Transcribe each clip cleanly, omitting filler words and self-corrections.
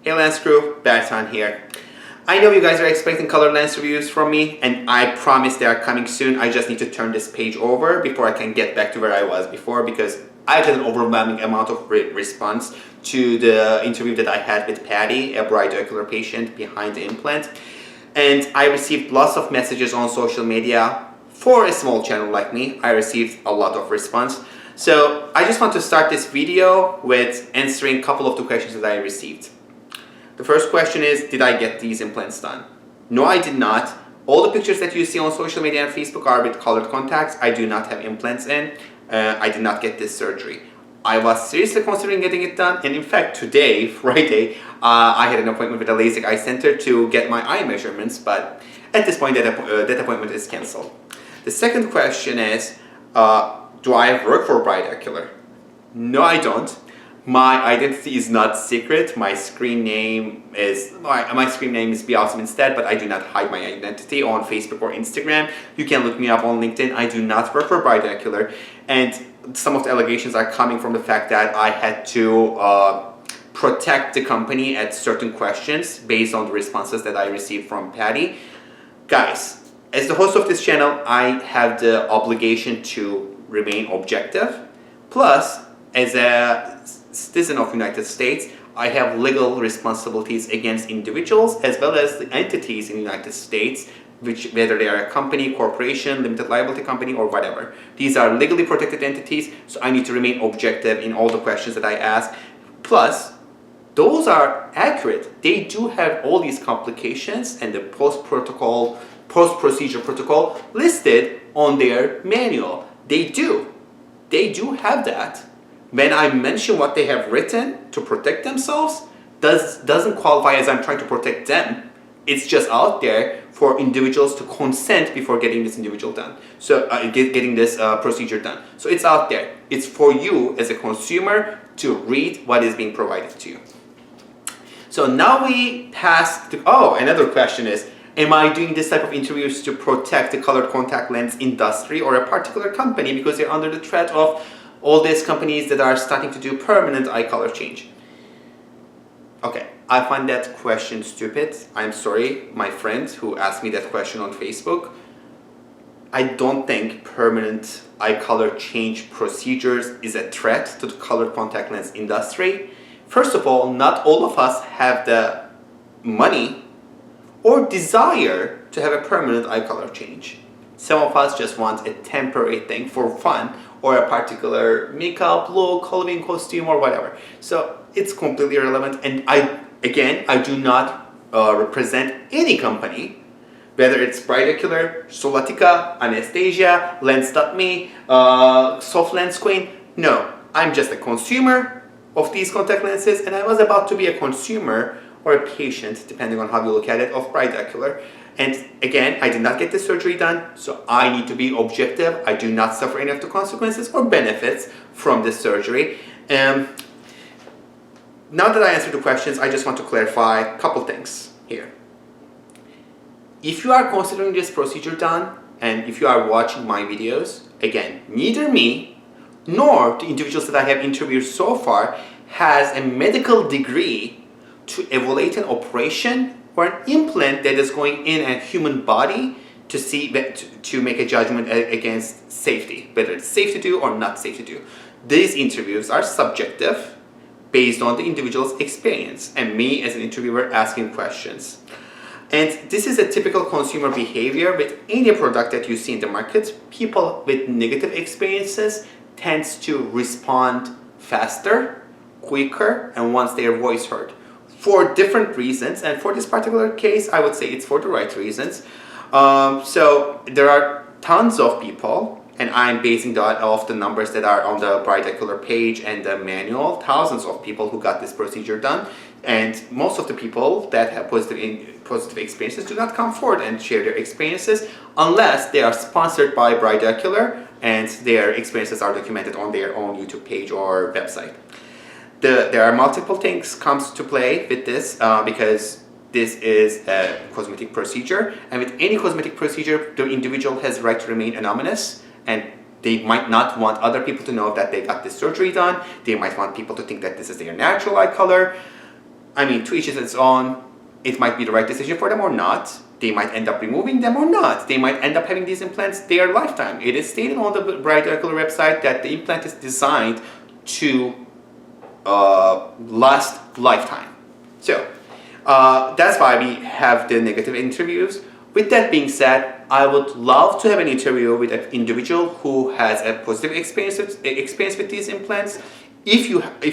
Hey Lens Crew, Bertan here. I know you guys are expecting color lens reviews from me, and I promise they are coming soon. I just need to turn this page over before I can get back to where I was before, because I got an overwhelming amount of response to the interview that I had with Patty, a BrightOcular patient behind the implant. And I received lots of messages on social media. For a small channel like me, I received a lot of response. So I just want to start this video with answering a couple of the questions that I received. The first question is, did I get these implants done? No, I did not. All the pictures that you see on social media and Facebook are with colored contacts. I do not have implants in. I did not get this surgery. I was seriously considering getting it done, and in fact today, Friday, I had an appointment with a LASIK eye center to get my eye measurements, but at this point that appointment is cancelled. The second question is, do I work for BrightOcular? No, I don't. My identity is not secret. My screen name is Be Awesome instead, but I do not hide my identity on Facebook or Instagram. You can look me up on LinkedIn. I do not work for BrightOcular, and some of the allegations are coming from the fact that I had to protect the company at certain questions based on the responses that I received from Patty. Guys, as the host of this channel, I have the obligation to remain objective. Plus, as a citizen of the United States, I have legal responsibilities against individuals as well as the entities in the United States, whether they are a company, corporation, limited liability company, or whatever. These are legally protected entities, so I need to remain objective in all the questions that I ask. Plus, those are accurate. They do have all these complications and the post-procedure protocol listed on their manual. They do have that. When I mention what they have written to protect themselves, doesn't qualify as I'm trying to protect them. It's just out there for individuals to consent before getting this individual done. So getting this procedure done. So it's out there. It's for you as a consumer to read what is being provided to you. So now we pass to, another question is, am I doing this type of interviews to protect the colored contact lens industry or a particular company because they're under the threat of all these companies that are starting to do permanent eye color change? Okay, I find that question stupid. I'm sorry, my friend who asked me that question on Facebook. I don't think permanent eye color change procedures is a threat to the colored contact lens industry. First of all, not all of us have the money or desire to have a permanent eye color change. Some of us just want a temporary thing for fun, or a particular makeup look, Halloween costume, or whatever. So it's completely irrelevant, and I do not represent any company, whether it's BrightOcular, Solatica, Anastasia, Lens.me, Soft Lens Queen. No, I'm just a consumer of these contact lenses, and I was about to be a consumer or a patient, depending on how you look at it, of BrightOcular. And again, I did not get the surgery done, so I need to be objective. I do not suffer any of the consequences or benefits from this surgery. Now that I answered the questions, I just want to clarify a couple things here. If you are considering this procedure done, and if you are watching my videos, again, neither me nor the individuals that I have interviewed so far has a medical degree to evaluate an operation or an implant that is going in a human body to make a judgment against safety, whether it's safe to do or not safe to do. These interviews are subjective based on the individual's experience and me as an interviewer asking questions. And this is a typical consumer behavior with any product that you see in the market. People with negative experiences tends to respond faster, quicker, and wants their voice heard. For different reasons, and for this particular case, I would say it's for the right reasons. So there are tons of people, and I'm basing that off the numbers that are on the BrightOcular page and the manual, thousands of people who got this procedure done, and most of the people that have positive experiences do not come forward and share their experiences unless they are sponsored by BrightOcular and their experiences are documented on their own YouTube page or website. There are multiple things comes to play with this because this is a cosmetic procedure, and with any cosmetic procedure, the individual has the right to remain anonymous, and they might not want other people to know that they got this surgery done. They might want people to think that this is their natural eye color. I mean, to each is its own. It might be the right decision for them or not. They might end up removing them or not. They might end up having these implants their lifetime. It is stated on the BrightOcular website that the implant is designed to last lifetime. So that's why we have the negative interviews. With that being said, I would love to have an interview with an individual who has a positive experience with these implants. If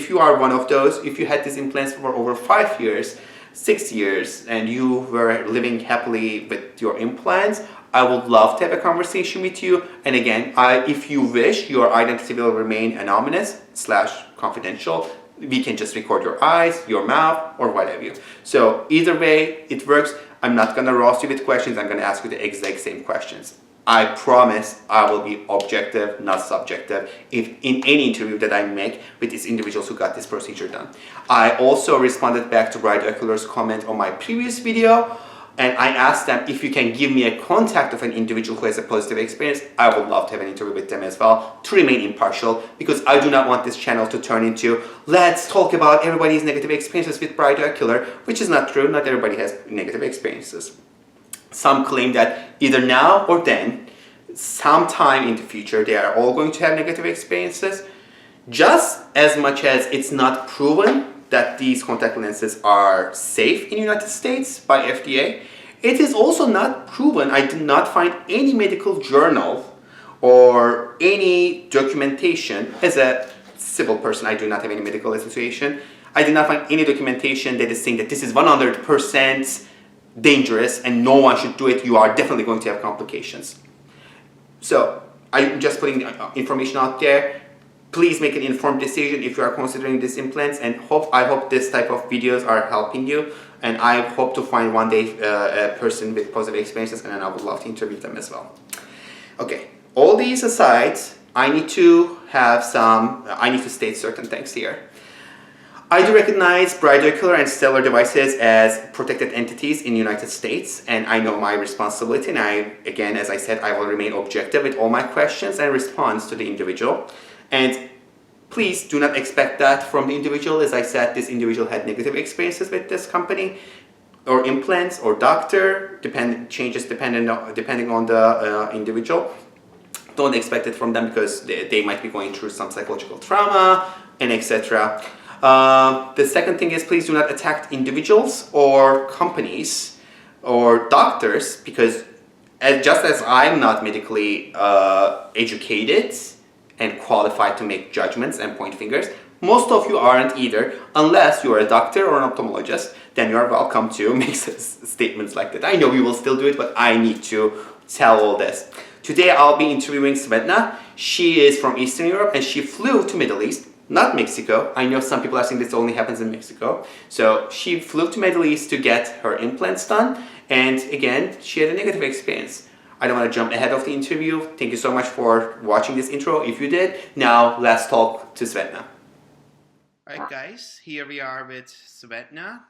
you are one of those, if you had these implants for over 5 years, 6 years, and you were living happily with your implants, I would love to have a conversation with you. And again, if you wish, your identity will remain anonymous / confidential. We can just record your eyes, your mouth, or what have you. So either way, it works. I'm not gonna roast you with questions. I'm gonna ask you the exact same questions. I promise I will be objective, not subjective, if in any interview that I make with these individuals who got this procedure done. I also responded back to BrightOcular's comment on my previous video, and I asked them if you can give me a contact of an individual who has a positive experience. I would love to have an interview with them as well to remain impartial, because I do not want this channel to turn into let's talk about everybody's negative experiences with BrightOcular, which is not true. Not everybody has negative experiences. Some claim that either now or then, sometime in the future, they are all going to have negative experiences. Just as much as it's not proven that these contact lenses are safe in the United States by FDA, it is also not proven. I did not find any medical journal or any documentation. As a civil person, I do not have any medical association. I did not find any documentation that is saying that this is 100% dangerous and no one should do it. You are definitely going to have complications. So I'm just putting the information out there. Please make an informed decision if you are considering these implants, and I hope this type of videos are helping you, and I hope to find one day a person with positive experiences, and then I would love to interview them as well. Okay, all these aside, I need to state certain things here. I do recognize BrightOcular and Stellar devices as protected entities in the United States, and I know my responsibility, and again, as I said, I will remain objective with all my questions and response to the individual. And please do not expect that from the individual. As I said, this individual had negative experiences with this company, or implants, or doctor, depending on the individual. Don't expect it from them, because they might be going through some psychological trauma, and etc. The second thing is, please do not attack individuals or companies or doctors, because just as I'm not medically educated and qualified to make judgments and point fingers, most of you aren't either. Unless you are a doctor or an ophthalmologist, then you are welcome to make statements like that. I know you will still do it, but I need to tell all this. Today I'll be interviewing Svetna. She is from Eastern Europe, and she flew to Middle East, not Mexico. I know some people are saying this only happens in Mexico. So she flew to Middle East to get her implants done, and again, she had a negative experience. I don't want to jump ahead of the interview. Thank you so much for watching this intro, if you did. Now let's talk to Svetna. Alright guys, here we are with Svetna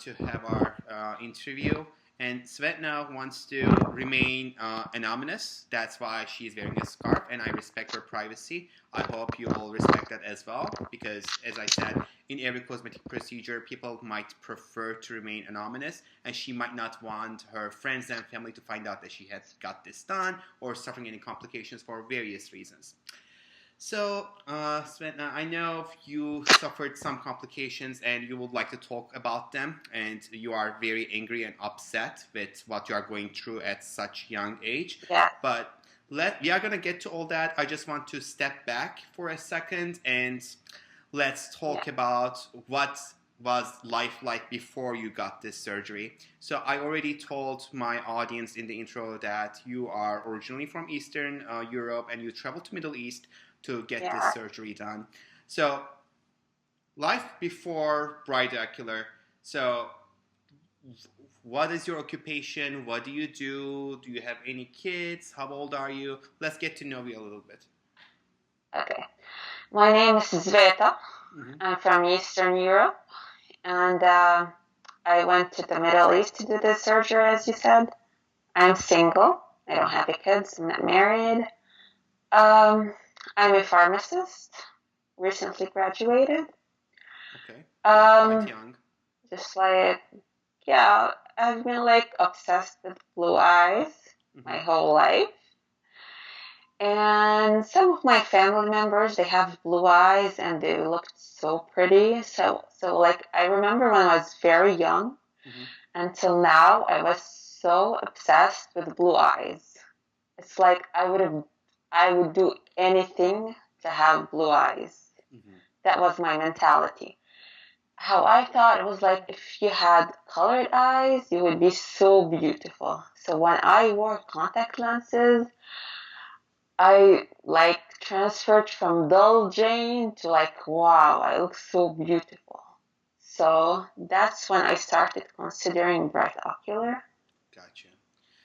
to have our interview. And Svetna wants to remain anonymous. That's why she's wearing a scarf, and I respect her privacy. I hope you all respect that as well, because as I said, in every cosmetic procedure, people might prefer to remain anonymous, and she might not want her friends and family to find out that she has got this done or suffering any complications for various reasons. So, Svetna, I know you suffered some complications and you would like to talk about them, and you are very angry and upset with what you are going through at such young age. Yeah. But we are going to get to all that. I just want to step back for a second and let's talk about what was life like before you got this surgery. So I already told my audience in the intro that you are originally from Eastern Europe and you traveled to Middle East to get this surgery done. So, life before BrightOcular. So, what is your occupation? What do you do? Do you have any kids? How old are you? Let's get to know you a little bit. Okay. My name is Sveta. I'm from Eastern Europe. And I went to the Middle East to do this surgery, as you said. I'm single. I don't have any kids. I'm not married. I'm a pharmacist, recently graduated. Okay, quite young. Just like, yeah, I've been like obsessed with blue eyes my whole life. And some of my family members, they have blue eyes and they looked so pretty. So like I remember when I was very young until now, I was so obsessed with blue eyes. It's like I would do anything to have blue eyes. That was my mentality. How I thought it was like if you had colored eyes, you would be so beautiful. So when I wore contact lenses, I like transferred from dull Jane to like, wow, I look so beautiful. So that's when I started considering BrightOcular. Gotcha.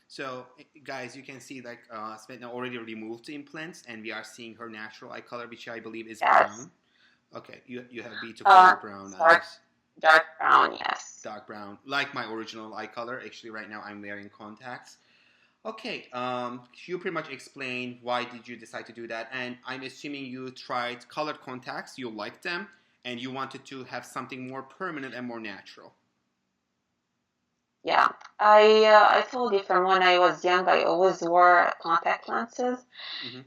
So, guys, you can see like Svetna already removed the implants, and we are seeing her natural eye color, which I believe is Yes. brown. Okay, you have B2 brown eyes. Dark brown, yes. Dark brown, like my original eye color. Actually, right now I'm wearing contacts. Okay, you pretty much explained why did you decide to do that, and I'm assuming you tried colored contacts, you liked them, and you wanted to have something more permanent and more natural. Yeah, I told you from when I was young, I always wore contact lenses,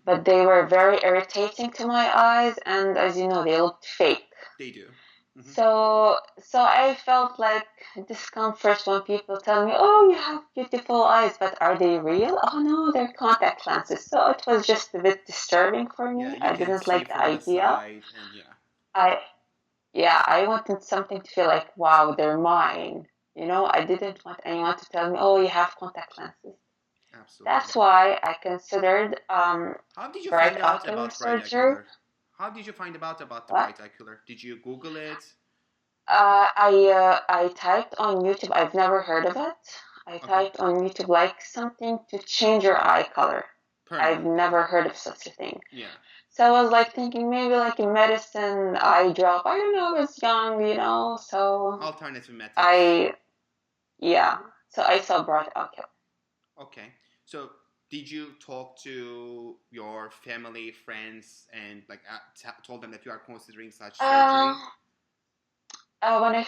but they were very irritating to my eyes, and as you know, they looked fake. They do. So I felt like discomfort when people tell me, "Oh, you have beautiful eyes, but are they real?" "Oh no, they're contact lenses." So it was just a bit disturbing for Yeah, me. you I can didn't see like the from the idea. side, and yeah. I wanted something to feel like, wow, they're mine. I didn't want anyone to tell me, "Oh, you have contact lenses." Absolutely. That's why I considered How did you find out BrightOcular about surgery. BrightOcular? How did you find out about the What? BrightOcular? Did you Google it? I typed on YouTube. I've never heard of it. I typed on YouTube like something to change your eye color. I've Permanently. never heard of such a thing. Yeah. So I was like thinking maybe like a medicine eye drop. I don't know. I was young, so Alternative methods. So I saw BrightOcular. Okay. So did you talk to your family, friends, and like told them that you are considering such surgery? When I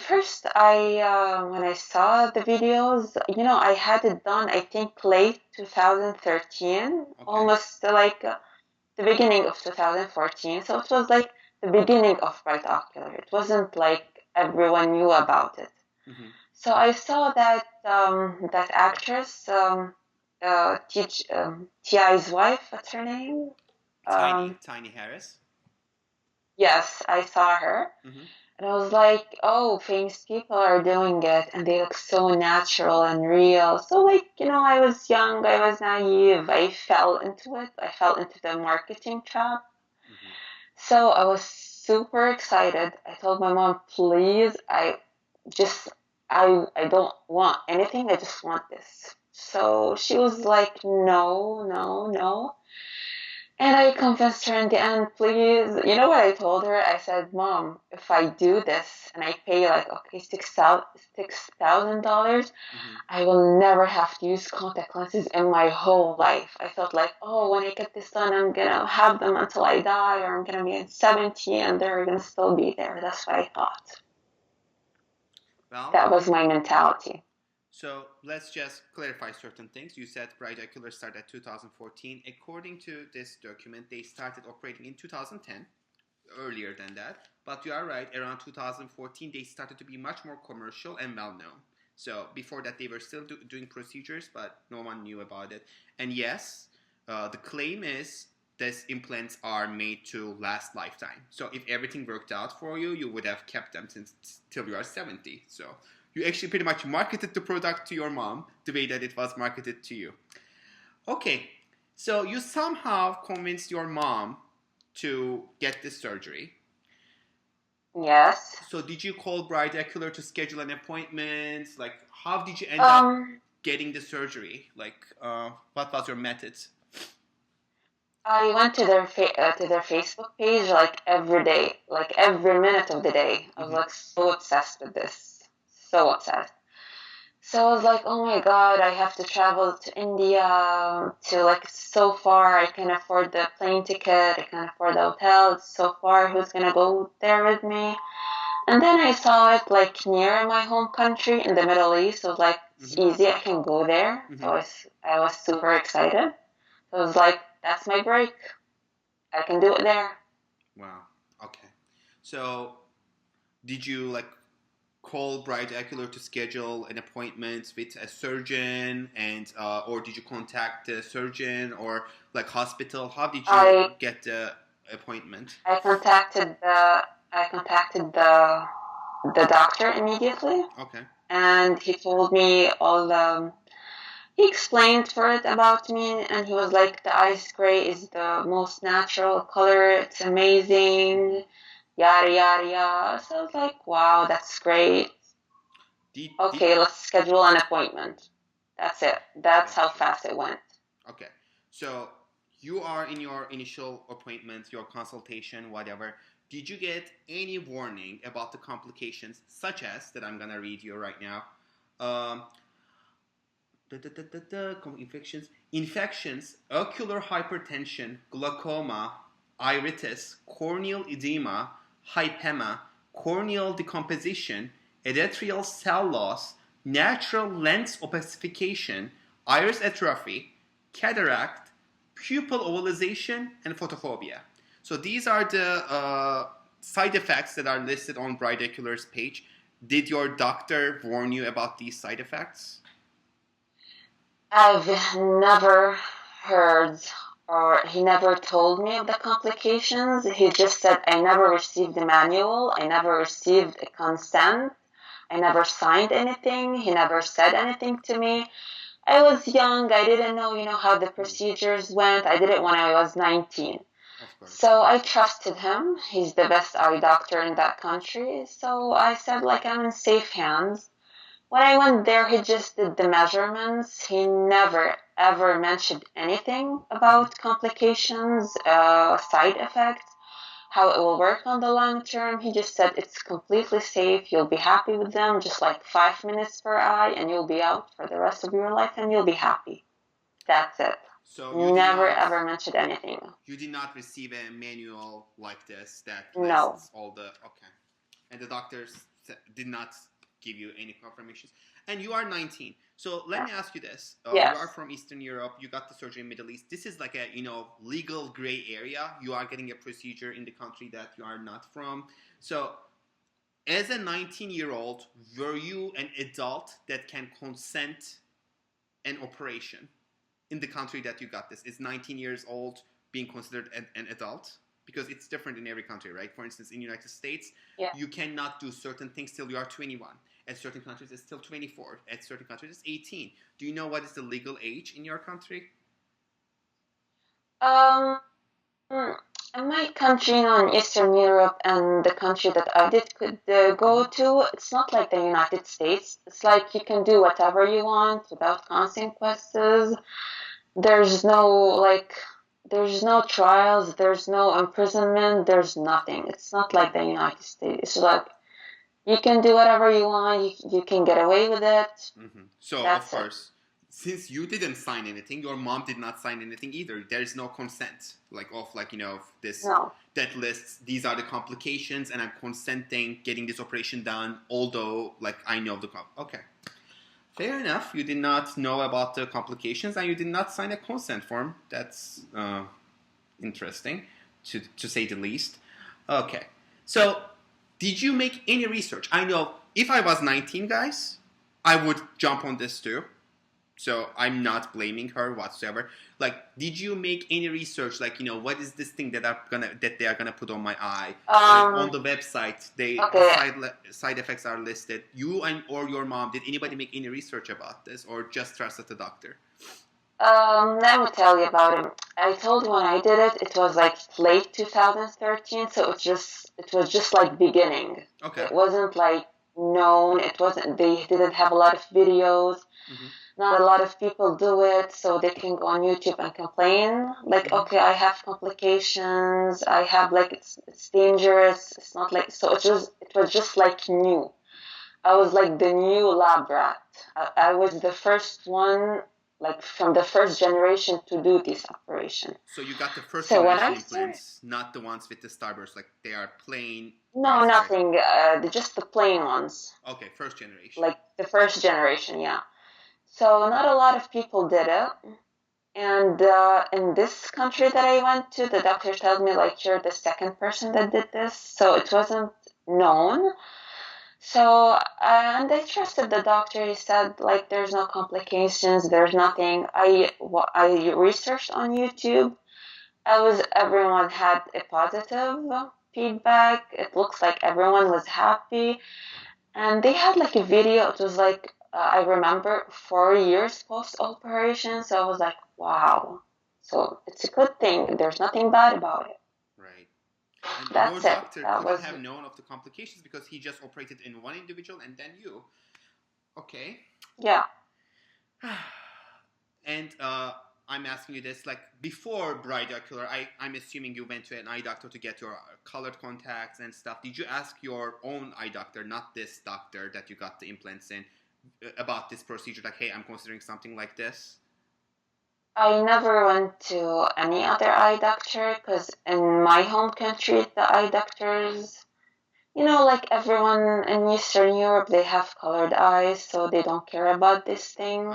saw the videos, I had it done, I think late 2013, almost like the beginning of 2014. So it was like the beginning of BrightOcular. It wasn't like everyone knew about it. So I saw that that actress, T.I.'s wife, what's her name? Tiny Harris. Yes, I saw her. And I was like, oh, famous people are doing it, and they look so natural and real. So, like, I was young, I was naive, I fell into it. I fell into the marketing trap. So I was super excited. I told my mom, please, I don't want anything, I just want this. So she was like, no, no, no. And I convinced her in the end, please. You know what I told her? I said, Mom, if I do this and I pay like, okay, $6,000, I will never have to use contact lenses in my whole life. I felt like, oh, when I get this done, I'm gonna have them until I die, or I'm gonna be in 70 and they're gonna still be there. That's what I thought. Well, that was my mentality. So let's just clarify certain things. You said BrightOcular started 2014. According to this document, they started operating in 2010, earlier than that. But you are right, around 2014, they started to be much more commercial and well-known. So before that, they were still doing procedures, but no one knew about it. And yes, the claim is these implants are made to last lifetime. So if everything worked out for you, you would have kept them till you are 70. So you actually pretty much marketed the product to your mom the way that it was marketed to you. Okay, so you somehow convinced your mom to get this surgery. Yes. So did you call BrightOcular to schedule an appointment? Like, how did you end up getting the surgery? Like, what was your method? I went to their Facebook page like every day, like every minute of the day. I was like so obsessed with this, so obsessed. So I was like, oh my God, I have to travel to India to like so far. I can afford the plane ticket. I can afford the hotel. It's so far. Who's gonna go there with me? And then I saw it like near my home country in the Middle East. So it was like, it's easy, I can go there. So I was super excited. So it was like, that's my break. I can do it there. Wow. Okay. So, did you like call BrightOcular to schedule an appointment with a surgeon, and or did you contact the surgeon or like hospital? How did you get the appointment? I contacted the doctor immediately. Okay. And he told me he explained for it about me, and he was like, the ice gray is the most natural color, it's amazing, yada yada yada. So I was like, wow, that's great. Okay, let's schedule an appointment. That's it. That's how fast it went. Okay. So you are in your initial appointment, your consultation, whatever. Did you get any warning about the complications, such as that I'm gonna read you right now? Infections, ocular hypertension, glaucoma, iritis, corneal edema, hypema, corneal decomposition, endothelial cell loss, natural lens opacification, iris atrophy, cataract, pupil ovalization, and photophobia. So these are the side effects that are listed on BrightOcular's page. Did your doctor warn you about these side effects? I've never heard, or he never told me of the complications. He just said, I never received the manual, I never received a consent, I never signed anything, he never said anything to me. I was young, I didn't know, how the procedures went. I did it when I was 19. So I trusted him. He's the best eye doctor in that country. So I said, I'm in safe hands. When I went there, he just did the measurements. He never, ever mentioned anything about complications, side effects, how it will work on the long term. He just said it's completely safe. You'll be happy with them, just like 5 minutes per eye, and you'll be out for the rest of your life, and you'll be happy. That's it. So you never ever mentioned anything. You did not receive a manual like this that lists all the and the doctors did not give you any confirmations. And you are 19. So let me ask you this. Yes. You are from Eastern Europe. You got the surgery in Middle East. This is like a, legal gray area. You are getting a procedure in the country that you are not from. So as a 19-year-old, were you an adult that can consent an operation in the country that you got this? Is 19 years old being considered an adult? Because it's different in every country, right? For instance, in the United States, you cannot do certain things till you are 21. At certain countries, it's still 24. At certain countries, it's 18. Do you know what is the legal age in your country? In my country, in Eastern Europe, and the country that I could go to, it's not like the United States. It's like you can do whatever you want without consequences. There's no trials, there's no imprisonment, there's nothing. It's not like the United States. It's like you can do whatever you want, you can get away with it. So, of course, since you didn't sign anything, your mom did not sign anything either. There is no consent, this that lists these are the complications, and I'm consenting getting this operation done, although, I know the okay. Fair enough. You did not know about the complications, and you did not sign a consent form. That's interesting, to say the least. Okay. So, did you make any research? I know if I was 19, guys, I would jump on this too. So, I'm not blaming her whatsoever. Did you make any research? What is this thing that they are gonna put on my eye? On the website, the side effects are listed. You or your mom, did anybody make any research about this, or just trusted the doctor? Let me tell you about it. I told you when I did it, it was late 2013, so it was just beginning. Okay. It wasn't known. They didn't have a lot of videos. Not a lot of people do it, so they can go on YouTube and complain. Okay, I have complications. I have it's dangerous. It's not so. It was just new. I was the new lab rat. I was the first one like from the first generation to do this operation. So you got the first So generation implants, not the ones with the starburst, like they are plain. No, nothing. Just the plain ones. Okay, first generation. Like the first generation, yeah. So not a lot of people did it. And in this country that I went to, the doctor told me, like, you're the second person that did this. So it wasn't known. So, and I trusted the doctor. He said, like, there's no complications, there's nothing. I researched on YouTube. Everyone had a positive feedback. It looks like everyone was happy. And they had like a video. It was like, I remember 4 years post-operation. So I was like, wow. So it's a good thing. There's nothing bad about it. Right. And That's your doctor couldn't have known of the complications because he just operated in one individual and then you. Okay. Yeah. And I'm asking you this, like before BrightOcular, I'm assuming you went to an eye doctor to get your colored contacts and stuff. Did you ask your own eye doctor, not this doctor that you got the implants in, about this procedure? Like, hey, I'm considering something like this? I never went to any other eye doctor because in my home country, the eye doctors, you know, like everyone in Eastern Europe, they have colored eyes, so they don't care about this thing.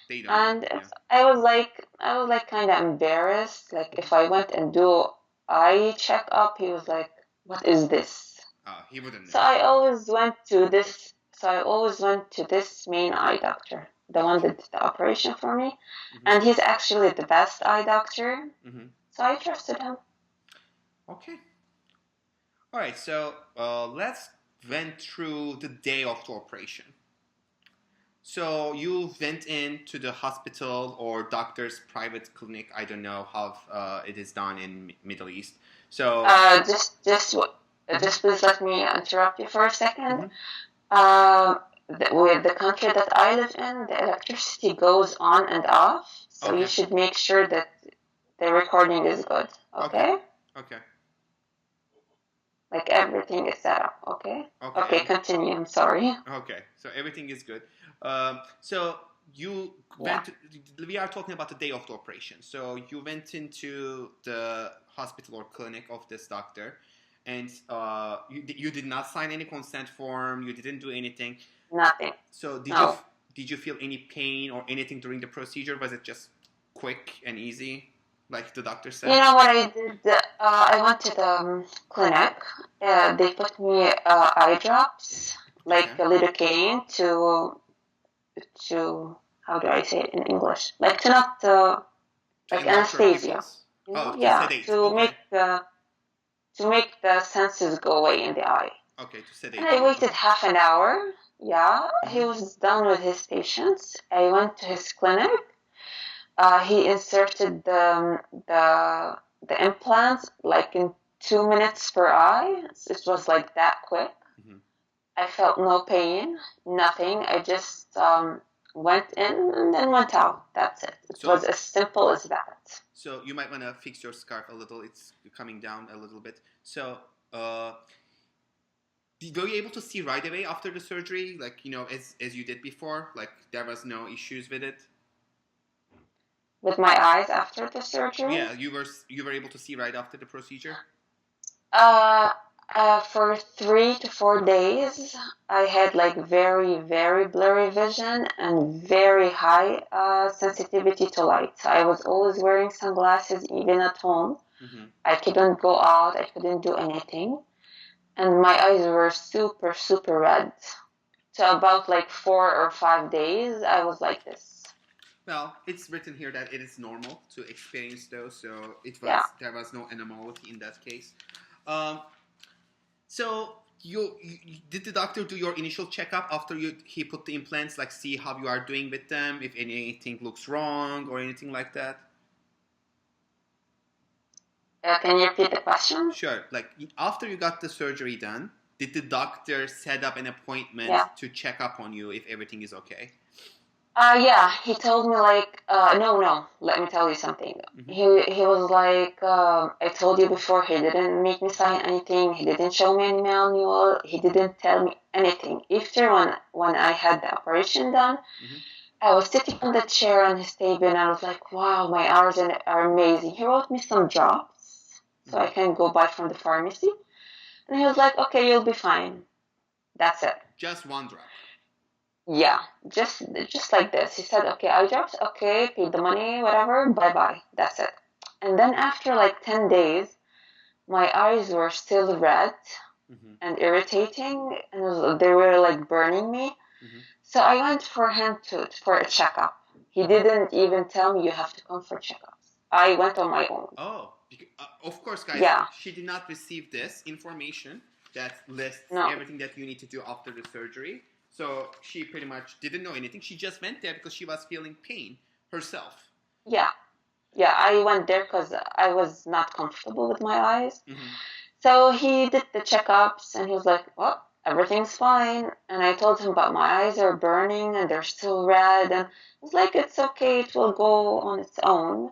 They don't. And I was like kind of embarrassed. Like if I went and do eye checkup, he was like, "What is this?" He wouldn't know. So I always went to this. Main eye doctor, the one that did the operation for me, and he's actually the best eye doctor. So I trusted him. Okay. All right. So let's went through the day of the operation. So you went into the hospital or doctor's private clinic. I don't know how it is done in Middle East. So just please let me interrupt you for a second. With the country that I live in, the electricity goes on and off, so you should make sure that the recording is good. Okay. Like everything is set up. Okay. Continue. I'm sorry. Okay. So everything is good. So you went. We are talking about the day of the operation. So you went into the hospital or clinic of this doctor, and you did not sign any consent form. You didn't do anything. Nothing. So did you feel any pain or anything during the procedure? Was it just quick and easy, like the doctor said? You know what I did? I went to the clinic. They put me eye drops, like a lidocaine to how do I say it in English? Like to not like anesthesia. To make the senses go away in the eye. Okay, to sedate. And I waited half an hour. Yeah, he was done with his patients. I went to his clinic. He inserted the implants like in 2 minutes per eye. It was like that quick. I felt no pain, nothing. I just went in and then went out. That's it. It was as simple as that. So you might want to fix your scarf a little. It's coming down a little bit. So were you able to see right away after the surgery, like, you know, as you did before? Like there was no issues with it? With my eyes after the surgery? Yeah, you were able to see right after the procedure? For 3 to 4 days, I had like very, very blurry vision and very high sensitivity to light. I was always wearing sunglasses even at home. I couldn't go out. I couldn't do anything. And my eyes were super, super red. So about like 4 or 5 days, I was like this. Well, it's written here that it is normal to experience those, so there was no anomaly in that case. So did the doctor do your initial checkup after he put the implants, like see how you are doing with them, if anything looks wrong or anything like that? Can you repeat the question? Sure. Like after you got the surgery done, did the doctor set up an appointment to check up on you if everything is okay? Yeah, he told me like, no, let me tell you something. He was like, I told you before, he didn't make me sign anything, he didn't show me any manual, he didn't tell me anything. After when I had the operation done, I was sitting on the chair on his table and I was like, wow, my eyes are amazing. He wrote me some drops so I can go buy from the pharmacy. And he was like, okay, you'll be fine. That's it. Just one drop. Yeah, just like this. He said, okay, eye drops, okay, pay the money, whatever, bye-bye. That's it. And then after like 10 days, my eyes were still red and irritating, and they were like burning me. So I went for him for a checkup. He didn't even tell me you have to come for checkups. I went on my own. Oh, of course, guys. Yeah. She did not receive this information that lists No. everything that you need to do after the surgery. So she pretty much didn't know anything. She just went there because she was feeling pain herself. Yeah. Yeah, I went there because I was not comfortable with my eyes. So he did the checkups and he was like, well, everything's fine. And I told him, but my eyes are burning and they're still red. And he was like, it's okay, it will go on its own.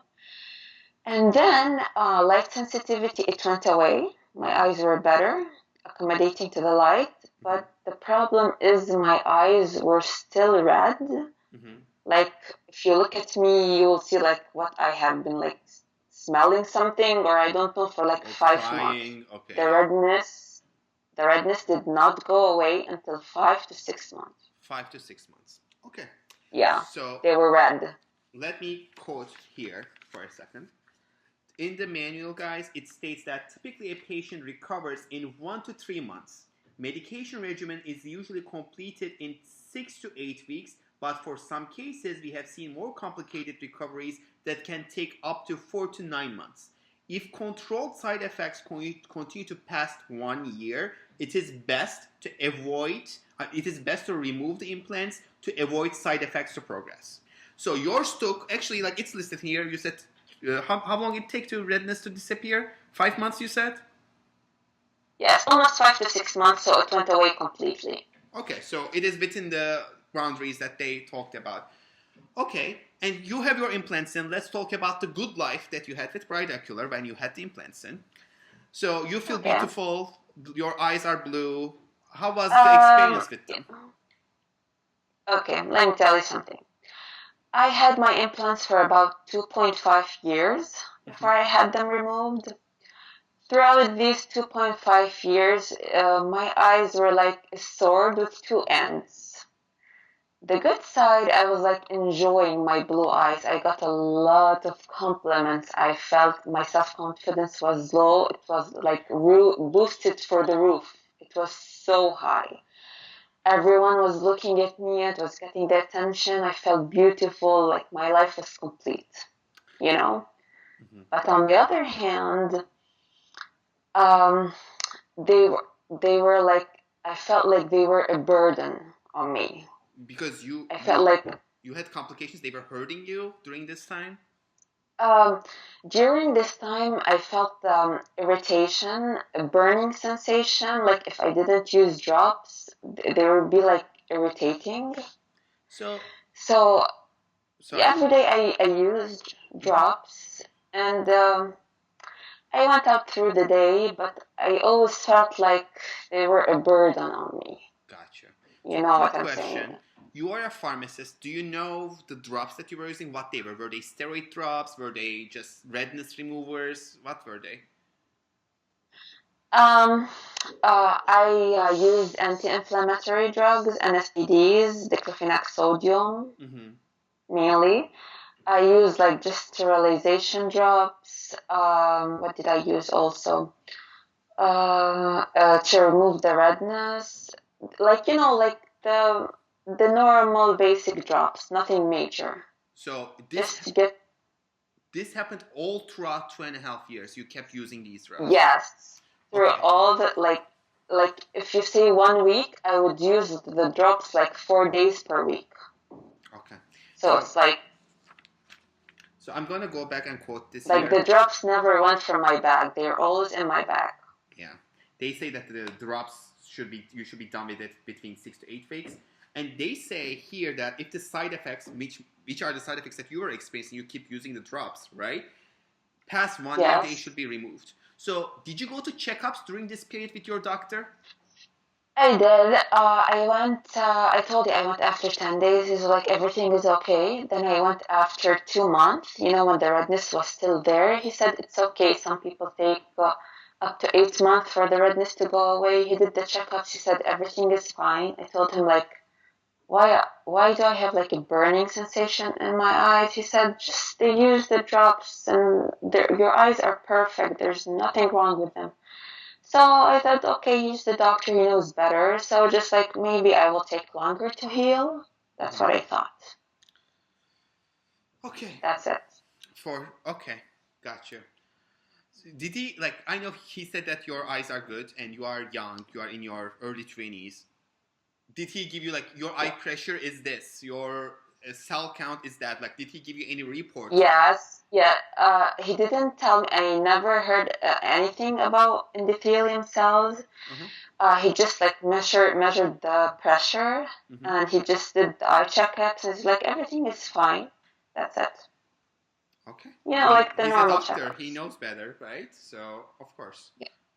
And then light sensitivity, it went away. My eyes were better, accommodating to the light. But the problem is my eyes were still red. Like, if you look at me, you will see like what I have been like smelling something, or I don't know, for like 5 months. Okay. The redness did not go away until 5 to 6 months. 5 to 6 months. Okay. Yeah. So they were red. Let me quote here for a second. In the manual, guys, it states that typically a patient recovers in 1 to 3 months. Medication regimen is usually completed in 6 to 8 weeks, but for some cases, we have seen more complicated recoveries that can take up to 4 to 9 months. If controlled side effects continue to past 1 year, it is best to remove the implants to avoid side effects to progress. So yours took, actually, like it's listed here, you said, how long it take to redness to disappear? 5 months, you said? Yes, almost 5 to 6 months, so it went away completely. Okay, so it is within the boundaries that they talked about. Okay, and you have your implants in. Let's talk about the good life that you had with BrightOcular when you had the implants in. So you feel beautiful, your eyes are blue. How was the experience with them? Okay, let me tell you something. I had my implants for about 2.5 years before I had them removed. Throughout these 2.5 years, my eyes were like a sword with 2 ends. The good side, I was like enjoying my blue eyes. I got a lot of compliments. I felt my self-confidence was low. It was like boosted for the roof. It was so high. Everyone was looking at me. It was getting their attention. I felt beautiful. Like my life was complete, you know? But on the other hand, they were like, I felt like they were a burden on me. Because you had complications, they were hurting you during this time? During this time, I felt irritation, a burning sensation. Like if I didn't use drops, they would be like irritating. So every day I used drops, and I went out through the day, but I always felt like they were a burden on me. Gotcha. You know what I'm saying? You are a pharmacist. Do you know the drops that you were using? What they were? Were they steroid drops? Were they just redness removers? What were they? I used anti-inflammatory drugs, NSAIDs, diclofenac sodium, mainly. I used like just sterilization drops. What did I use also? To remove the redness. Like, like the normal basic drops, nothing major. So this happened all throughout 2.5 years. You kept using these drops. Yes, through all the like if you say 1 week, I would use the drops like 4 days per week. Okay. So it's like. So I'm gonna go back and quote this. Like the drops never went from my bag; they're always in my bag. Yeah, they say that the drops you should be done with it between 6 to 8 weeks. And they say here that if the side effects, which are the side effects that you are experiencing, you keep using the drops, right? Past 1 year, they should be removed. So, did you go to checkups during this period with your doctor? I did. I told you I went after 10 days. He's like, everything is okay. Then I went after 2 months, when the redness was still there. He said, it's okay. Some people take up to 8 months for the redness to go away. He did the checkups. He said, everything is fine. I told him, like, why do I have like a burning sensation in my eyes? He said, just they use the drops and your eyes are perfect. There's nothing wrong with them. So I thought, okay, he's the doctor, he knows better. So just like maybe I will take longer to heal. That's what I thought. Okay. That's it. Okay, gotcha. Did he, like, I know he said that your eyes are good and you are young, you are in your early 20s. Did he give you, like, your eye pressure is this, your cell count is that? Like, did he give you any report? Yes, yeah. He didn't tell me. I never heard anything about endothelium cells. He just like measured the pressure, and he just did the eye checkups. And he's like, everything is fine. That's it. Okay. Yeah, like the he's normal a doctor. checkups. He knows better, right? So of course,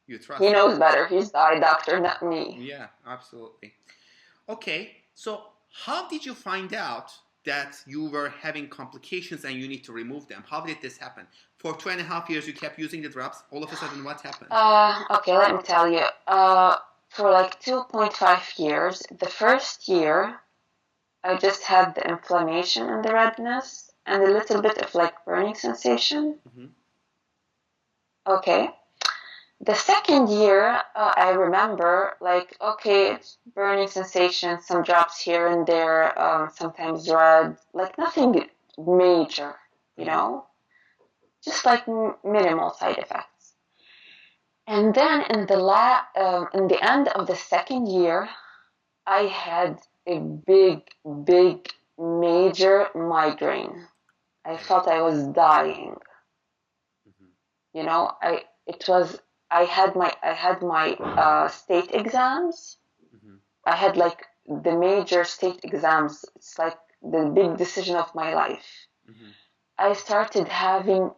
you trust. He knows better. He's the eye doctor, not me. Yeah, absolutely. Okay, so how did you find out that you were having complications and you need to remove them? How did this happen? For 2.5 years you kept using the drops. All of a sudden, what happened? Okay, let me tell you. For like 2.5 years, the first year, I just had the inflammation and the redness and a little bit of like burning sensation. Okay. The second year, I remember like, okay, it's burning sensation, some drops here and there, sometimes red, like nothing major, just like minimal side effects. And then in the end of the second year, I had a big, major migraine. I felt I was dying. I had my state exams. I had like the major state exams. It's like the big decision of my life. I started having,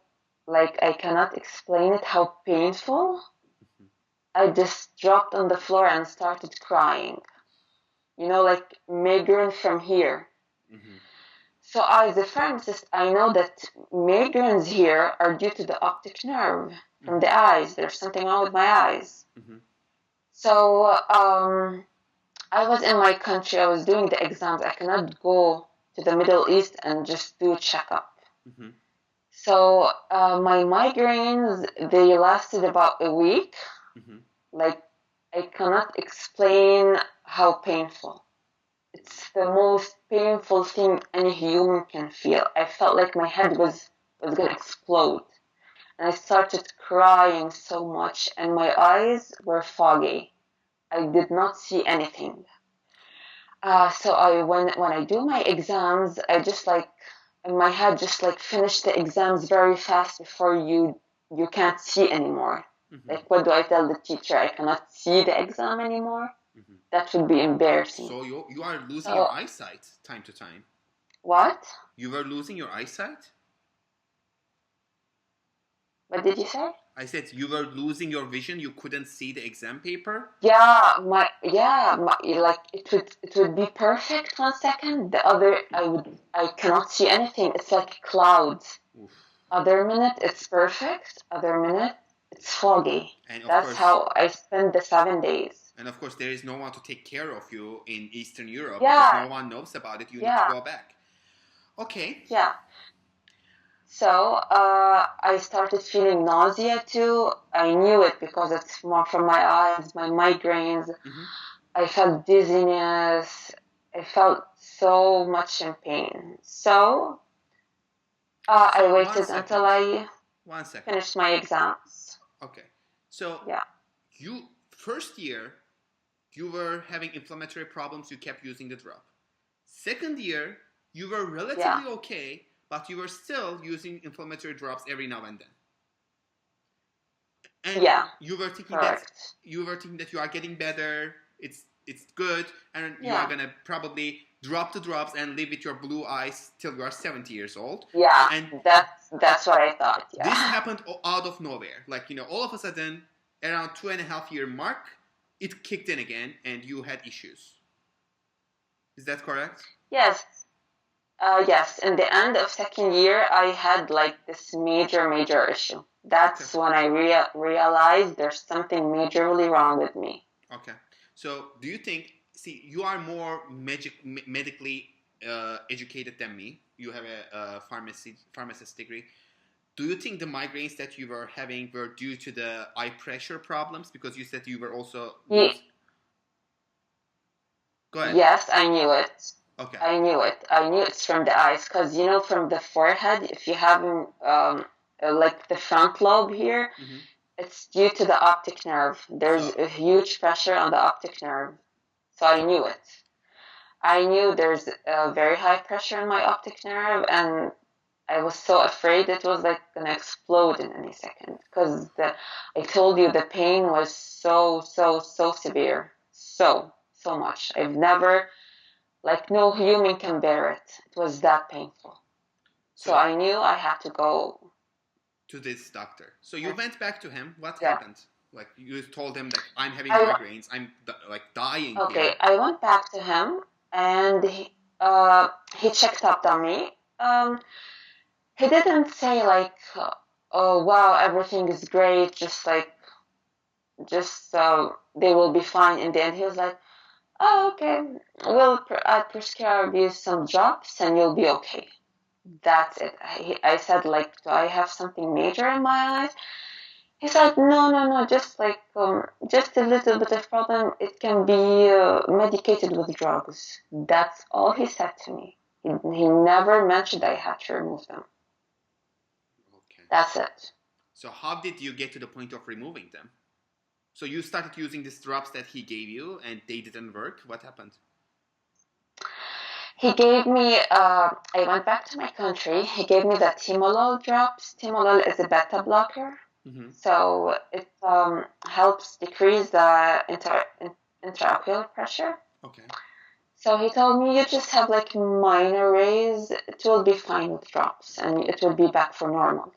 like, I cannot explain it, how painful. I just dropped on the floor and started crying. Like migraine from here. So as a pharmacist, I know that migraines here are due to the optic nerve from the eyes. There's something wrong with my eyes. So I was in my country. I was doing the exams. I cannot go to the Middle East and just do a checkup. So my migraines, they lasted about a week. Like, I cannot explain how painful. It's the most painful thing any human can feel. I felt like my head was going to explode. And I started crying so much, and my eyes were foggy. I did not see anything. So when I do my exams, I just like, in my head, just like finish the exams very fast before you can't see anymore. Like, what do I tell the teacher? I cannot see the exam anymore? That would be embarrassing. So you are losing your eyesight time to time. What? You were losing your eyesight? What did you say? I said you were losing your vision. You couldn't see the exam paper. Yeah, like it would be perfect 1 second. The other, I cannot see anything. It's like clouds. Other minute it's perfect. Other minute it's foggy. And that's how I spent the 7 days. And of course, there is no one to take care of you in Eastern Europe because no one knows about it. You need to go back. Okay. Yeah. So I started feeling nausea too. I knew it because it's more from my eyes, my migraines. I felt dizziness. I felt so much in pain. So I waited until I finished my exams. Okay. So you first year, you were having inflammatory problems. You kept using the drop. Second year, you were relatively okay, but you were still using inflammatory drops every now and then. And you were thinking that you are getting better. It's good, and you are gonna probably drop the drops and live with your blue eyes till you are 70 years old. Yeah, and that's what I thought. Yeah. This happened out of nowhere. Like, all of a sudden, around 2.5 year mark, it kicked in again and you had issues. Is that correct? Yes. Yes, in the end of second year, I had like this major issue. That's when I realized there's something majorly wrong with me. Okay. So do you think, see, you are more medically educated than me. You have a pharmacist degree. Do you think the migraines that you were having were due to the eye pressure problems? Because you said you were also... Go ahead. Yes, I knew it. Okay. I knew it. I knew it's from the eyes because, you know, from the forehead, if you have like the front lobe here, it's due to the optic nerve. There's a huge pressure on the optic nerve. So I knew it. I knew there's a very high pressure in my optic nerve, and I was so afraid it was like gonna explode in any second because I told you the pain was so severe. So much. I've never, like, no human can bear it. It was that painful. So I knew I had to go to this doctor. So you went back to him. What happened? Like, you told him that I'm having migraines. I'm like dying. Okay, here. I went back to him and he checked up on me. He didn't say like, oh wow, everything is great. Just they will be fine. In the end, he was like, oh, okay, I'll prescribe you some drops and you'll be okay. That's it. I said, like, do I have something major in my eyes? He said, no, just like, just a little bit of problem. It can be medicated with drugs. That's all he said to me. He never mentioned I had to remove them. Okay. That's it. So how did you get to the point of removing them? So you started using these drops that he gave you and they didn't work. What happened? He gave me, I went back to my country. He gave me the timolol drops. Timolol is a beta blocker. So it helps decrease the intraocular pressure. Okay. So he told me you just have like minor rays. It will be fine with drops and it will be back for normal.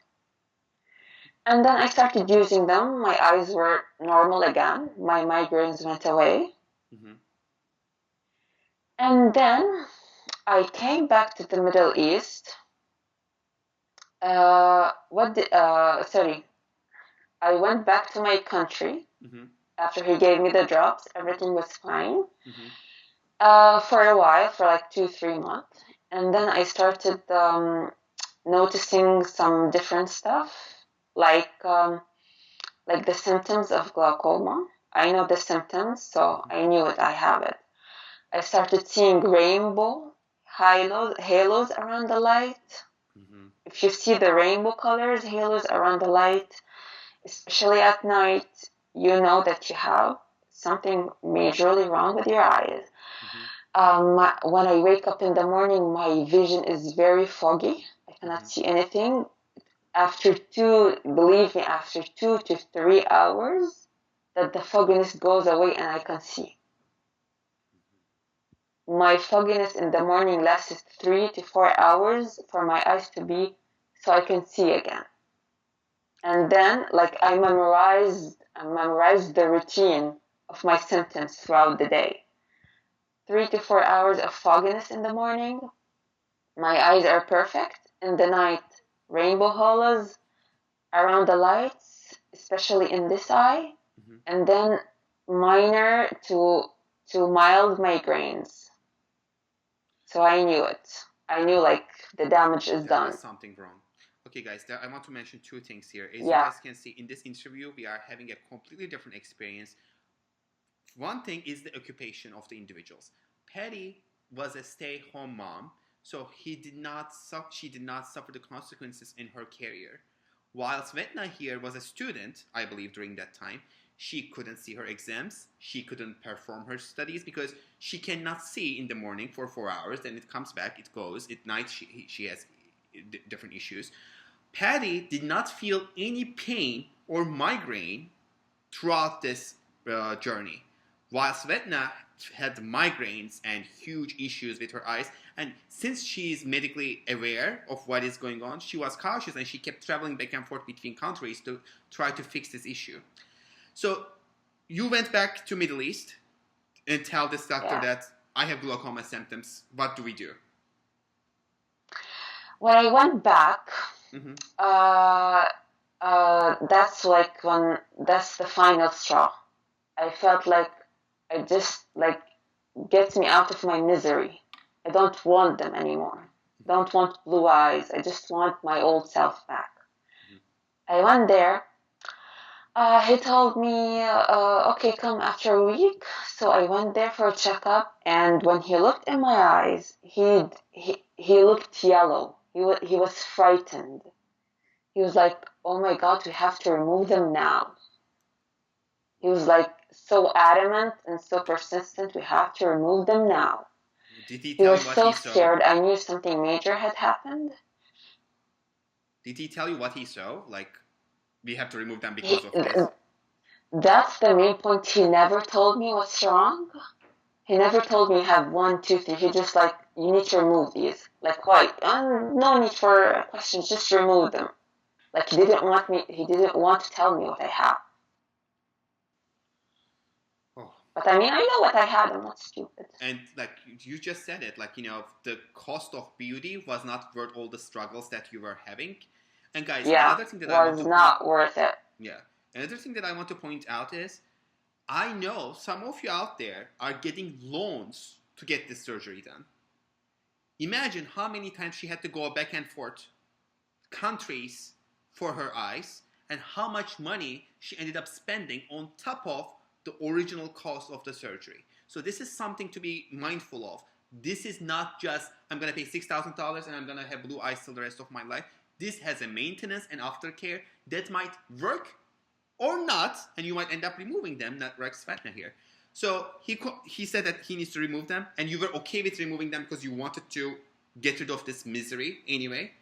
And then I started using them. My eyes were normal again. My migraines went away. And then I came back to the Middle East. I went back to my country after he gave me the drops. Everything was fine for a while, for like 2-3 months. And then I started noticing some different stuff. Like the symptoms of glaucoma. I know the symptoms, so I knew it, I have it. I started seeing rainbow halos around the light. If you see the rainbow colors, halos around the light, especially at night, you know that you have something majorly wrong with your eyes. When I wake up in the morning, my vision is very foggy. I cannot see anything. After 2 to 3 hours, that the fogginess goes away and I can see. My fogginess in the morning lasts 3 to 4 hours for my eyes to be, so I can see again. And then, like, I memorized the routine of my symptoms throughout the day. 3 to 4 hours of fogginess in the morning, my eyes are perfect. In the night, rainbow halos around the lights, especially in this eye, and then minor to mild migraines. So I knew it. I knew like the damage is done. There's something wrong. Okay, guys, I want to mention 2 things here. As you guys can see in this interview, we are having a completely different experience. One thing is the occupation of the individuals. Patty was a stay-home mom, so she did not suffer the consequences in her career. While Svetna here was a student, I believe during that time, she couldn't see her exams, she couldn't perform her studies because she cannot see in the morning for 4 hours, then it comes back, it goes, at night she has different issues. Patty did not feel any pain or migraine throughout this journey, while Svetna had migraines and huge issues with her eyes. And since she is medically aware of what is going on, she was cautious and she kept traveling back and forth between countries to try to fix this issue. So you went back to Middle East and tell this doctor that I have glaucoma symptoms. What do we do? When I went back, that's the final straw. I felt like I just get me out of my misery. I don't want them anymore. I don't want blue eyes. I just want my old self back. I went there. He told me, okay, come after a week. So I went there for a checkup, and when he looked in my eyes, he looked yellow. He was frightened. He was like, oh my God, we have to remove them now. He was like so adamant and so persistent, we have to remove them now. Did he He tell was you what so he saw? scared. I knew something major had happened. Did he tell you what he saw? Like, we have to remove them because of this? That's the main point. He never told me what's wrong. He never told me you have 1, 2, 3. He just like, you need to remove these. Like, why? No need for questions, just remove them. Like, he didn't want to tell me what I have. Oh. But I mean, I know what I had. I'm not stupid. And like you just said it, like, the cost of beauty was not worth all the struggles that you were having. And guys, another thing that I want to not worth it. Yeah. Another thing that I want to point out is, I know some of you out there are getting loans to get this surgery done. Imagine how many times she had to go back and forth countries for her eyes, and how much money she ended up spending on top of the original cost of the surgery. So this is something to be mindful of. This is not just, I'm going to pay $6,000 and I'm going to have blue eyes till the rest of my life. This has a maintenance and aftercare that might work or not, and you might end up removing them, not Rex Svetna here. So he said that he needs to remove them, and you were okay with removing them because you wanted to get rid of this misery anyway.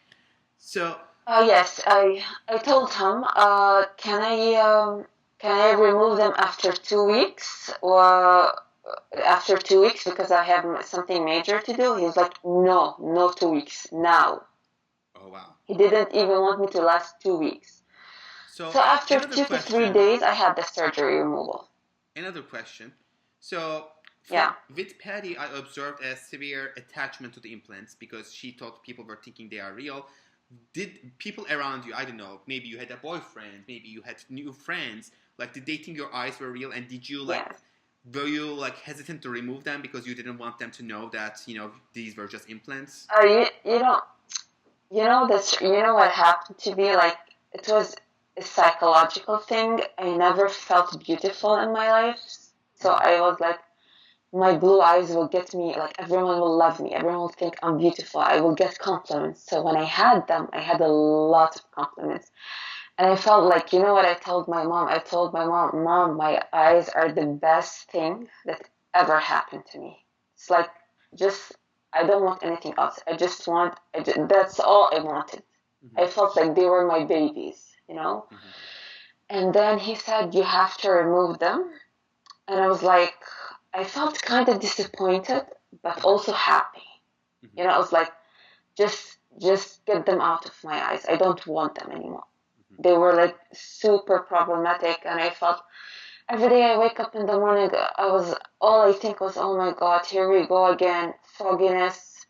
So yes, I told him, can I remove them after 2 weeks, or after 2 weeks because I have something major to do? He was like, no 2 weeks, now. Oh wow. He didn't even want me to last 2 weeks. So after 2 to 3 days, I had the surgery removal. Another question. So with Patty, I observed a severe attachment to the implants because she thought people were thinking they are real. Did people around you, I don't know, maybe you had a boyfriend, maybe you had new friends, like, did they think your eyes were real, and did you were you hesitant to remove them because you didn't want them to know that these were just implants? You know what happened to me? Like, it was a psychological thing. I never felt beautiful in my life, so I was like, my blue eyes will get me, like, everyone will love me, everyone will think I'm beautiful, I will get compliments. So when I had them, I had a lot of compliments. And I felt like, you know what I told my mom? I told my mom, my eyes are the best thing that ever happened to me. It's like, I don't want anything else. That's all I wanted. Mm-hmm. I felt like they were my babies, Mm-hmm. And then he said, you have to remove them. And I was like, I felt kind of disappointed, but also happy. Mm-hmm. I was like, just get them out of my eyes. I don't want them anymore. Mm-hmm. They were like super problematic, and I felt every day I wake up in the morning, all I think was, oh my God, here we go again, fogginess,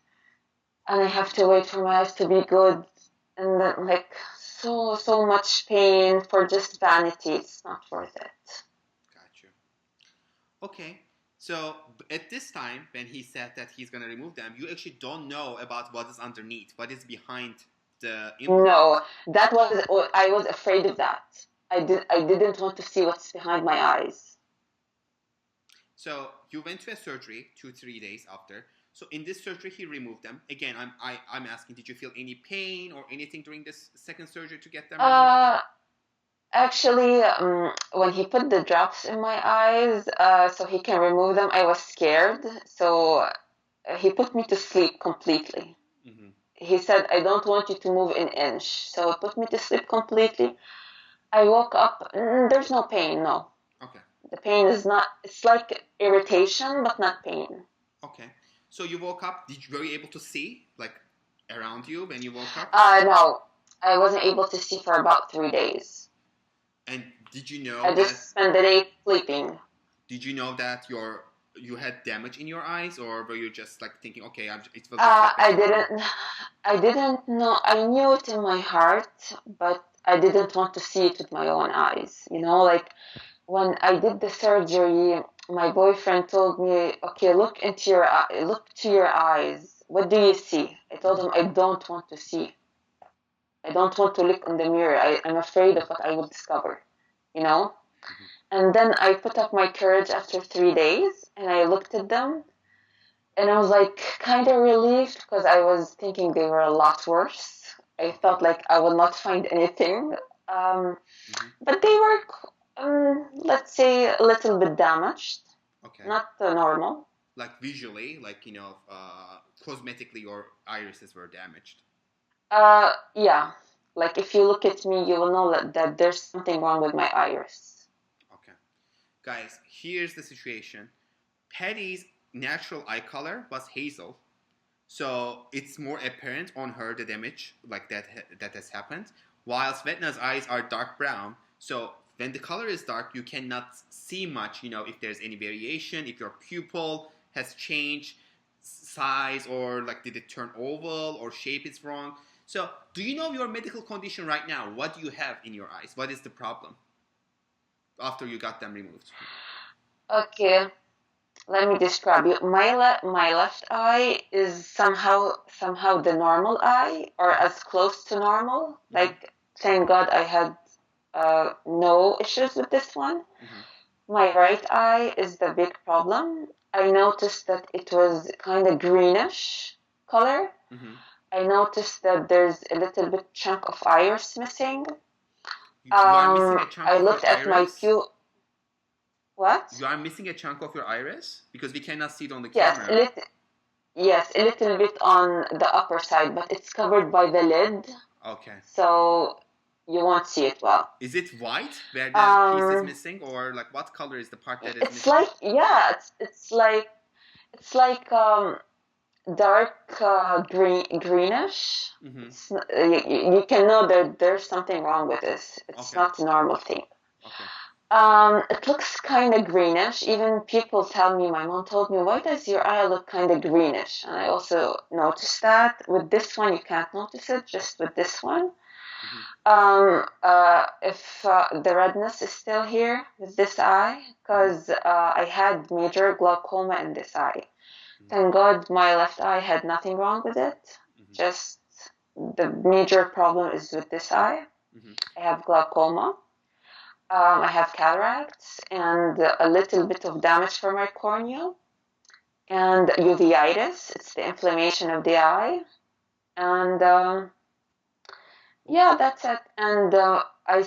and I have to wait for my eyes to be good, and then like so much pain for just vanity. It's not worth it. Gotcha. Okay. So at this time, when he said that he's going to remove them, you actually don't know about what is underneath, what is behind the implant. No, I was afraid of that. I didn't want to see what's behind my eyes. So you went to a surgery 2-3 days after. So in this surgery, he removed them. Again, I'm asking, did you feel any pain or anything during this second surgery to get them removed? Actually, when he put the drops in my eyes, so he can remove them, I was scared. So he put me to sleep completely. Mm-hmm. He said, I don't want you to move an inch. So he put me to sleep completely. I woke up, there's no pain, no. Okay. The pain is not, it's like irritation, but not pain. Okay. So you woke up, were you able to see, like, around you when you woke up? No, I wasn't able to see for about 3 days. And Did you know I just spent the day sleeping. Did you know that you had damage in your eyes, or were you just like thinking, okay, it will just I didn't know. I knew it in my heart, but I didn't want to see it with my own eyes. You know, like when I did the surgery, my boyfriend told me, "Okay, look to your eyes. What do you see?" I told him, "I don't want to see. I don't want to look in the mirror. I'm afraid of what I will discover." You know. And then I put up my courage after 3 days, and I looked at them, and I was like kind of relieved because I was thinking they were a lot worse. I thought like I would not find anything, but they were, let's say, a little bit damaged. Okay. Not normal. Like visually, like cosmetically, your irises were damaged. Yeah. Like if you look at me, you will know that there's something wrong with my iris. Okay, guys, here's the situation. Patty's natural eye color was hazel, so it's more apparent on her the damage like that has happened. While Svetna's eyes are dark brown, so when the color is dark, you cannot see much. If there's any variation, if your pupil has changed size, or like did it turn oval or shape is wrong. So, do you know your medical condition right now? What do you have in your eyes? What is the problem after you got them removed? Okay. Let me describe you. My left eye is somehow the normal eye, or as close to normal. Like, thank God I had no issues with this one. My right eye is the big problem. I noticed that it was kind of greenish color. I noticed that there's a little bit chunk of iris missing. You are missing a chunk I of looked your at my iris? What? You are missing a chunk of your iris? Because we cannot see it on the Yes, camera. Yes, a little bit on the upper side, but it's covered by the lid. Okay. So you won't see it well. Is it white where the piece is missing, or like what color is the part that is missing? It's like dark greenish. You can know that there's something wrong with this. It's not a normal thing. Okay. It looks kind of greenish. Even people tell me, my mom told me, why does your eye look kind of greenish? And I also noticed that. With this one, you can't notice it, just with this one. If the redness is still here with this eye, because I had major glaucoma in this eye. Thank God my left eye had nothing wrong with it. Just the major problem is with this eye. I have glaucoma. I have cataracts and a little bit of damage for my cornea, and uveitis. It's the inflammation of the eye, and yeah, that's it. And I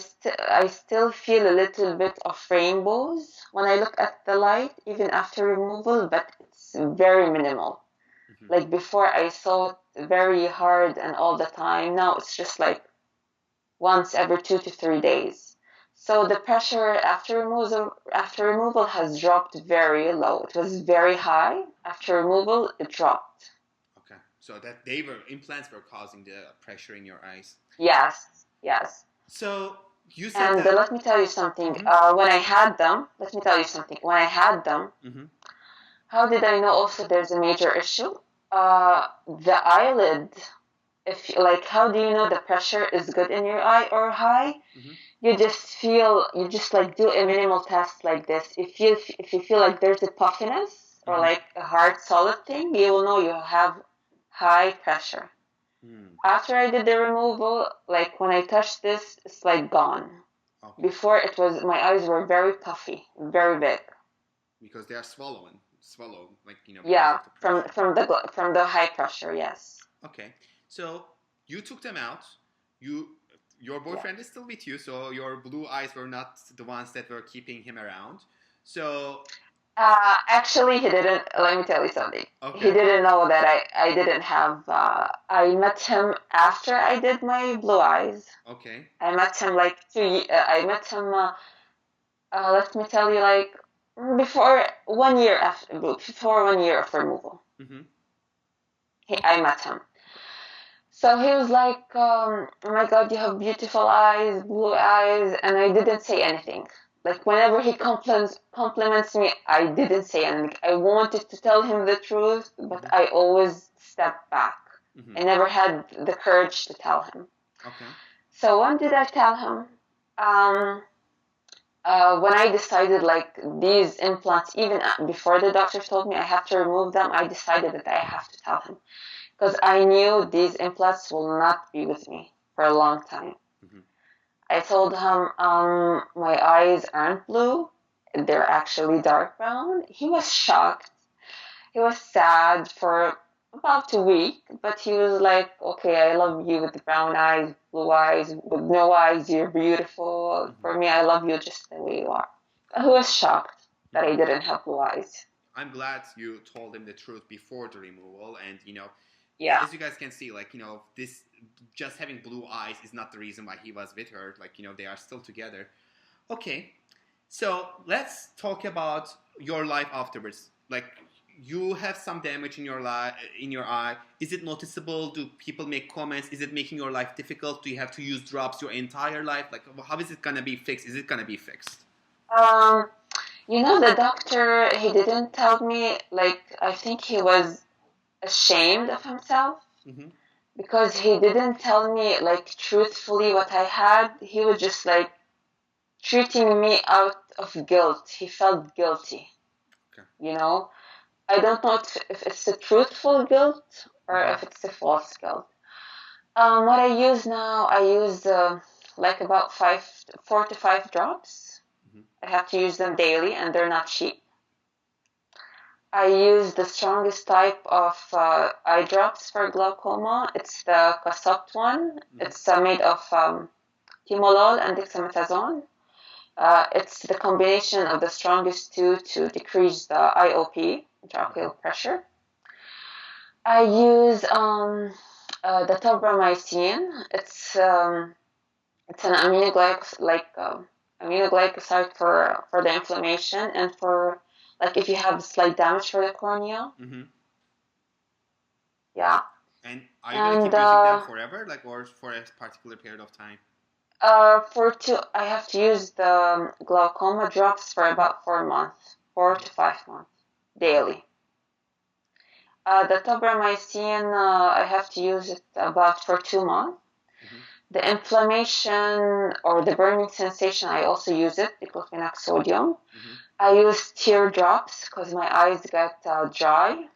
still feel a little bit of rainbows when I look at the light, even after removal, but it's very minimal. Like before, I saw it very hard and all the time. Now it's just like once every 2 to 3 days. So the pressure after removal has dropped very low. It was very high. After removal, it dropped. Okay. So that implants were causing the pressure in your eyes. Yes. So you said and let me tell you something. When I had them, how did I know also there's a major issue? The eyelid. How do you know the pressure is good in your eye or high? You just like do a minimal test like this. If you feel like there's a puffiness or like a hard solid thing, you will know you have high pressure. After I did the removal, like when I touched this, it's like gone. Okay. Before my eyes were very puffy, very big. Because they are swallowed, like Yeah, from the high pressure, yes. Okay, so you took them out. Your boyfriend is still with you, so your blue eyes were not the ones that were keeping him around. So actually, he didn't. Let me tell you something. Okay. He didn't know that I didn't have. I met him after I did my blue eyes. Okay. I met him like I met him. Let me tell you, like before 1 year of removal. I met him. So he was like, oh my God, you have beautiful eyes, blue eyes, and I didn't say anything. Like whenever he compliments me, I didn't say anything. I wanted to tell him the truth, but I always stepped back. I never had the courage to tell him. Okay. So when did I tell him? When I decided like these implants, even before the doctor told me I have to remove them, I decided that I have to tell him. Because I knew these implants will not be with me for a long time. I told him my eyes aren't blue, they're actually dark brown. He was shocked. He was sad for about a week, but he was like, okay, I love you with the brown eyes, blue eyes, with no eyes, you're beautiful. For me, I love you just the way you are. He was shocked that I didn't have blue eyes. I'm glad you told him the truth before the removal, and Yeah. as you guys can see, like this just having blue eyes is not the reason why he was with her. Like they are still together. Okay, so let's talk about your life afterwards. Like you have some damage in your eye. Is it noticeable? Do people make comments? Is it making your life difficult? Do you have to use drops your entire life? Like how is it gonna be fixed? Is it gonna be fixed? The doctor, he didn't tell me, like, I think he was ashamed of himself because he didn't tell me, like, truthfully what I had. He was just, like, treating me out of guilt. He felt guilty, I don't know if it's a truthful guilt or if it's a false guilt. What I use now, I use, like, about 4 to 5 drops. I have to use them daily, and they're not cheap. I use the strongest type of eye drops for glaucoma. It's the Casopt one. It's made of timolol and dexamethasone. It's the combination of the strongest two to decrease the IOP, intraocular pressure. I use the tobramycin. It's an aminoglycoside for the inflammation and for like if you have slight damage for the cornea. Yeah. And are you going to keep using them forever, like, or for a particular period of time? I have to use the glaucoma drops for about 4 months, 4 to 5 months, daily. The tobramycin, I have to use it about for 2 months. The inflammation or the burning sensation, I also use it, diclofenac sodium. I use teardrops because my eyes get dry,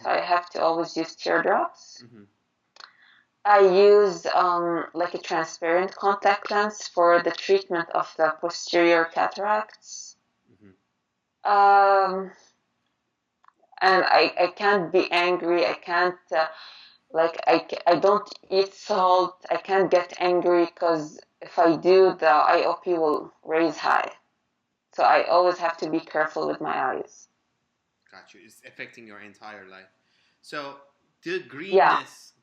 so I have to always use teardrops. I use like a transparent contact lens for the treatment of the posterior cataracts. And I can't be angry. I can't I don't eat salt. I can't get angry because if I do, the IOP will raise high. So I always have to be careful with my eyes. Got you. It's affecting your entire life. So the greenness,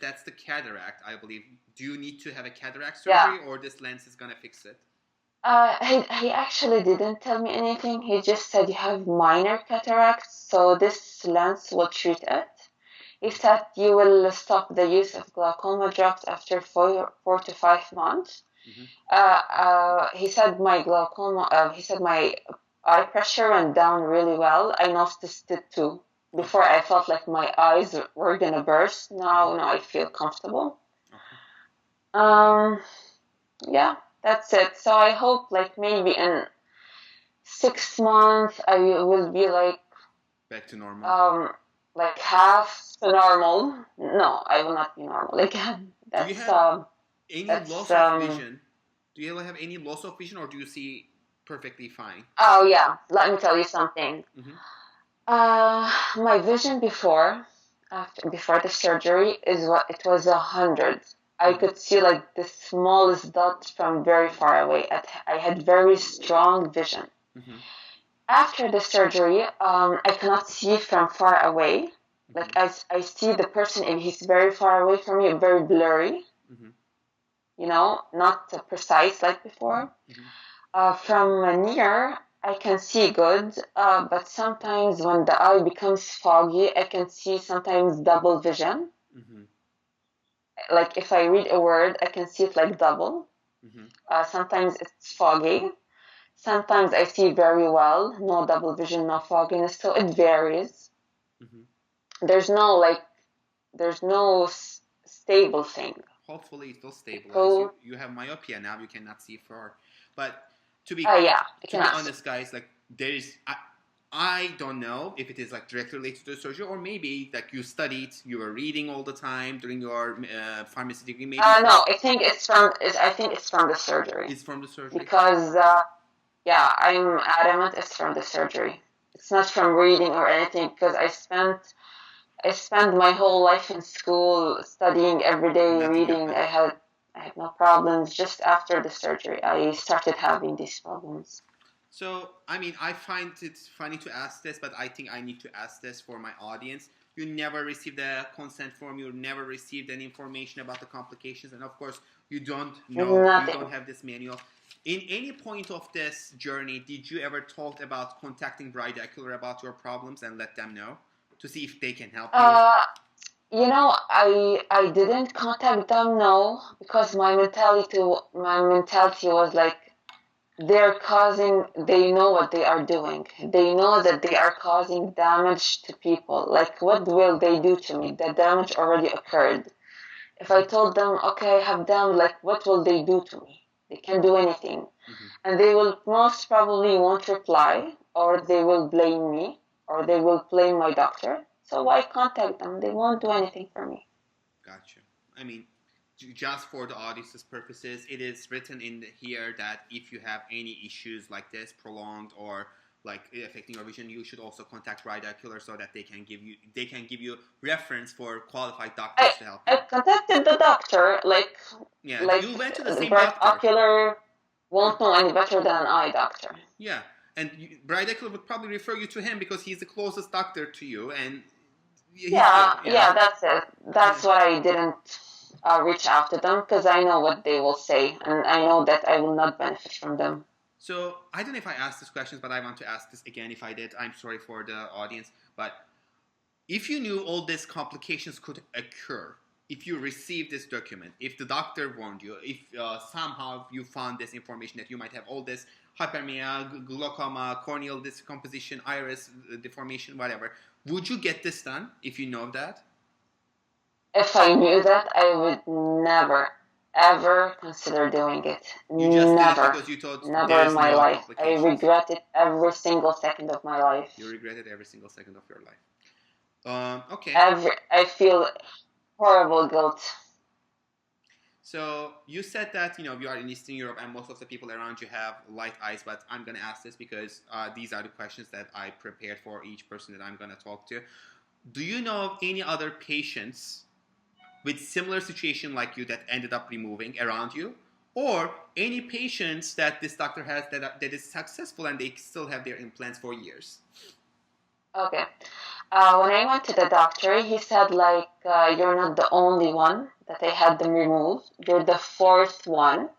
that's the cataract, I believe. Do you need to have a cataract surgery or this lens is going to fix it? He actually didn't tell me anything. He just said you have minor cataracts, so this lens will treat it. He said you will stop the use of glaucoma drops after 4 to 5 months. He said my eye pressure went down really well. I noticed it too. Before I felt like my eyes were gonna burst. Now I feel comfortable. Yeah, that's it. So I hope like maybe in 6 months I will be like back to normal. Like half to normal. No, I will not be normal. Like that's do you have any loss of vision? Do you have any loss of vision, or do you see perfectly fine? Oh yeah, let me tell you something. My vision before the surgery it was 100. I could see like the smallest dot from very far away. I had very strong vision. After the surgery, I cannot see from far away. Like I see the person if he's very far away from me, very blurry. Not precise like before. From near, I can see good, but sometimes when the eye becomes foggy, I can see sometimes double vision. like if I read a word, I can see it like double. Mm-hmm. Sometimes it's foggy. Sometimes I see very well, no double vision, no fogginess, so it varies. Mm-hmm. There's no stable thing. Hopefully it will stabilize. People, you have myopia now, you cannot see far. But to be yeah, I to be cannot. honest, guys, like there is I don't know if it is like directly related to the surgery, or maybe like you studied, you were reading all the time during your pharmacy degree. Maybe No, I think it's from the surgery. It's from the surgery because yeah, I'm adamant it's from the surgery. It's not from reading or anything because I spent my whole life in school studying every day, Nothing reading. happened. I had no problems. Just after the surgery, I started having these problems. So, I mean, I find it funny to ask this, but I think I need to ask this for my audience. You never received a consent form. You never received any information about the complications, and of course, you don't know. Nothing. You don't have this manual. In any point of this journey, did you ever talk about contacting BrightOcular about your problems and let them know to see if they can help you? You know, I didn't contact them, no, because my mentality was like they know what they are doing. They know that they are causing damage to people. Like, what will they do to me? The damage already occurred. If I told them, okay, I have damage, like, what will they do to me? They can't do anything. Mm-hmm. And they will most probably won't reply, or they will blame me, or they will blame my doctor. So why contact them? They won't do anything for me. Gotcha. I mean, just for the audience's purposes, it is written in here that if you have any issues like this, prolonged or like affecting your vision, you should also contact BrightOcular so that they can give you reference for qualified doctors to help you. I contacted the doctor, yeah, like you went to the same doctor. BrightOcular won't know any better than an eye doctor. Yeah, and BrightOcular would probably refer you to him because he's the closest doctor to you, and yeah, that's it. That's why I didn't reach out to them, because I know what they will say, and I know that I will not benefit from them. So I don't know if I asked this questions, but I want to ask this again. If I did, I'm sorry for the audience. But if you knew all these complications could occur, if you received this document, if the doctor warned you, if somehow you found this information that you might have all this hyperemia, glaucoma, corneal decomposition, iris deformation, whatever, would you get this done if you know that? If I knew that, I would never, ever consider doing it. You just never. did it because you thought never in my no life. I regret it every single second of my life. You regret it every single second of your life. Okay. I feel horrible guilt. So you said that you are in Eastern Europe and most of the people around you have light eyes, but I'm going to ask this because these are the questions that I prepared for each person that I'm going to talk to. Do you know of any other patients with similar situation like you that ended up removing around you? Or any patients that this doctor has that is successful and they still have their implants for years? Okay. When I went to the doctor, he said, you're not the only one that I had them removed. You're the fourth one.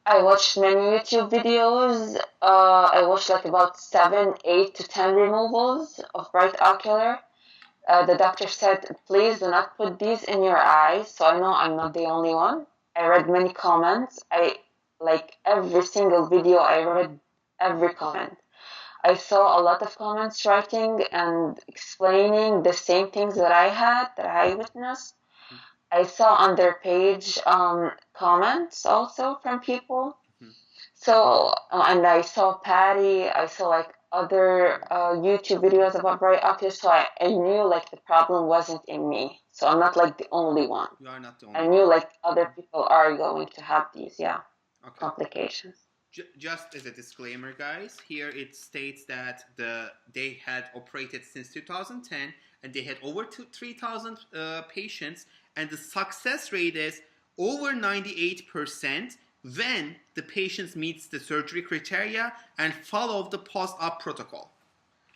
I watched many YouTube videos. I watched about 7, 8 to 10 removals of BrightOcular. The doctor said, please do not put these in your eyes. So I know I'm not the only one. I read many comments. Every single video, I read every comment. I saw a lot of comments writing and explaining the same things that I witnessed. I saw on their page comments also from people. So, and I saw Patty, I saw other YouTube videos about BrightOcular, so I knew the problem wasn't in me. So I'm not the only one. You are not the only one. I knew other people are going to have these, complications. Just as a disclaimer, guys, here it states that they had operated since 2010 and they had over 3,000 patients, and the success rate is over 98% when the patient meets the surgery criteria and follow the post-op protocol.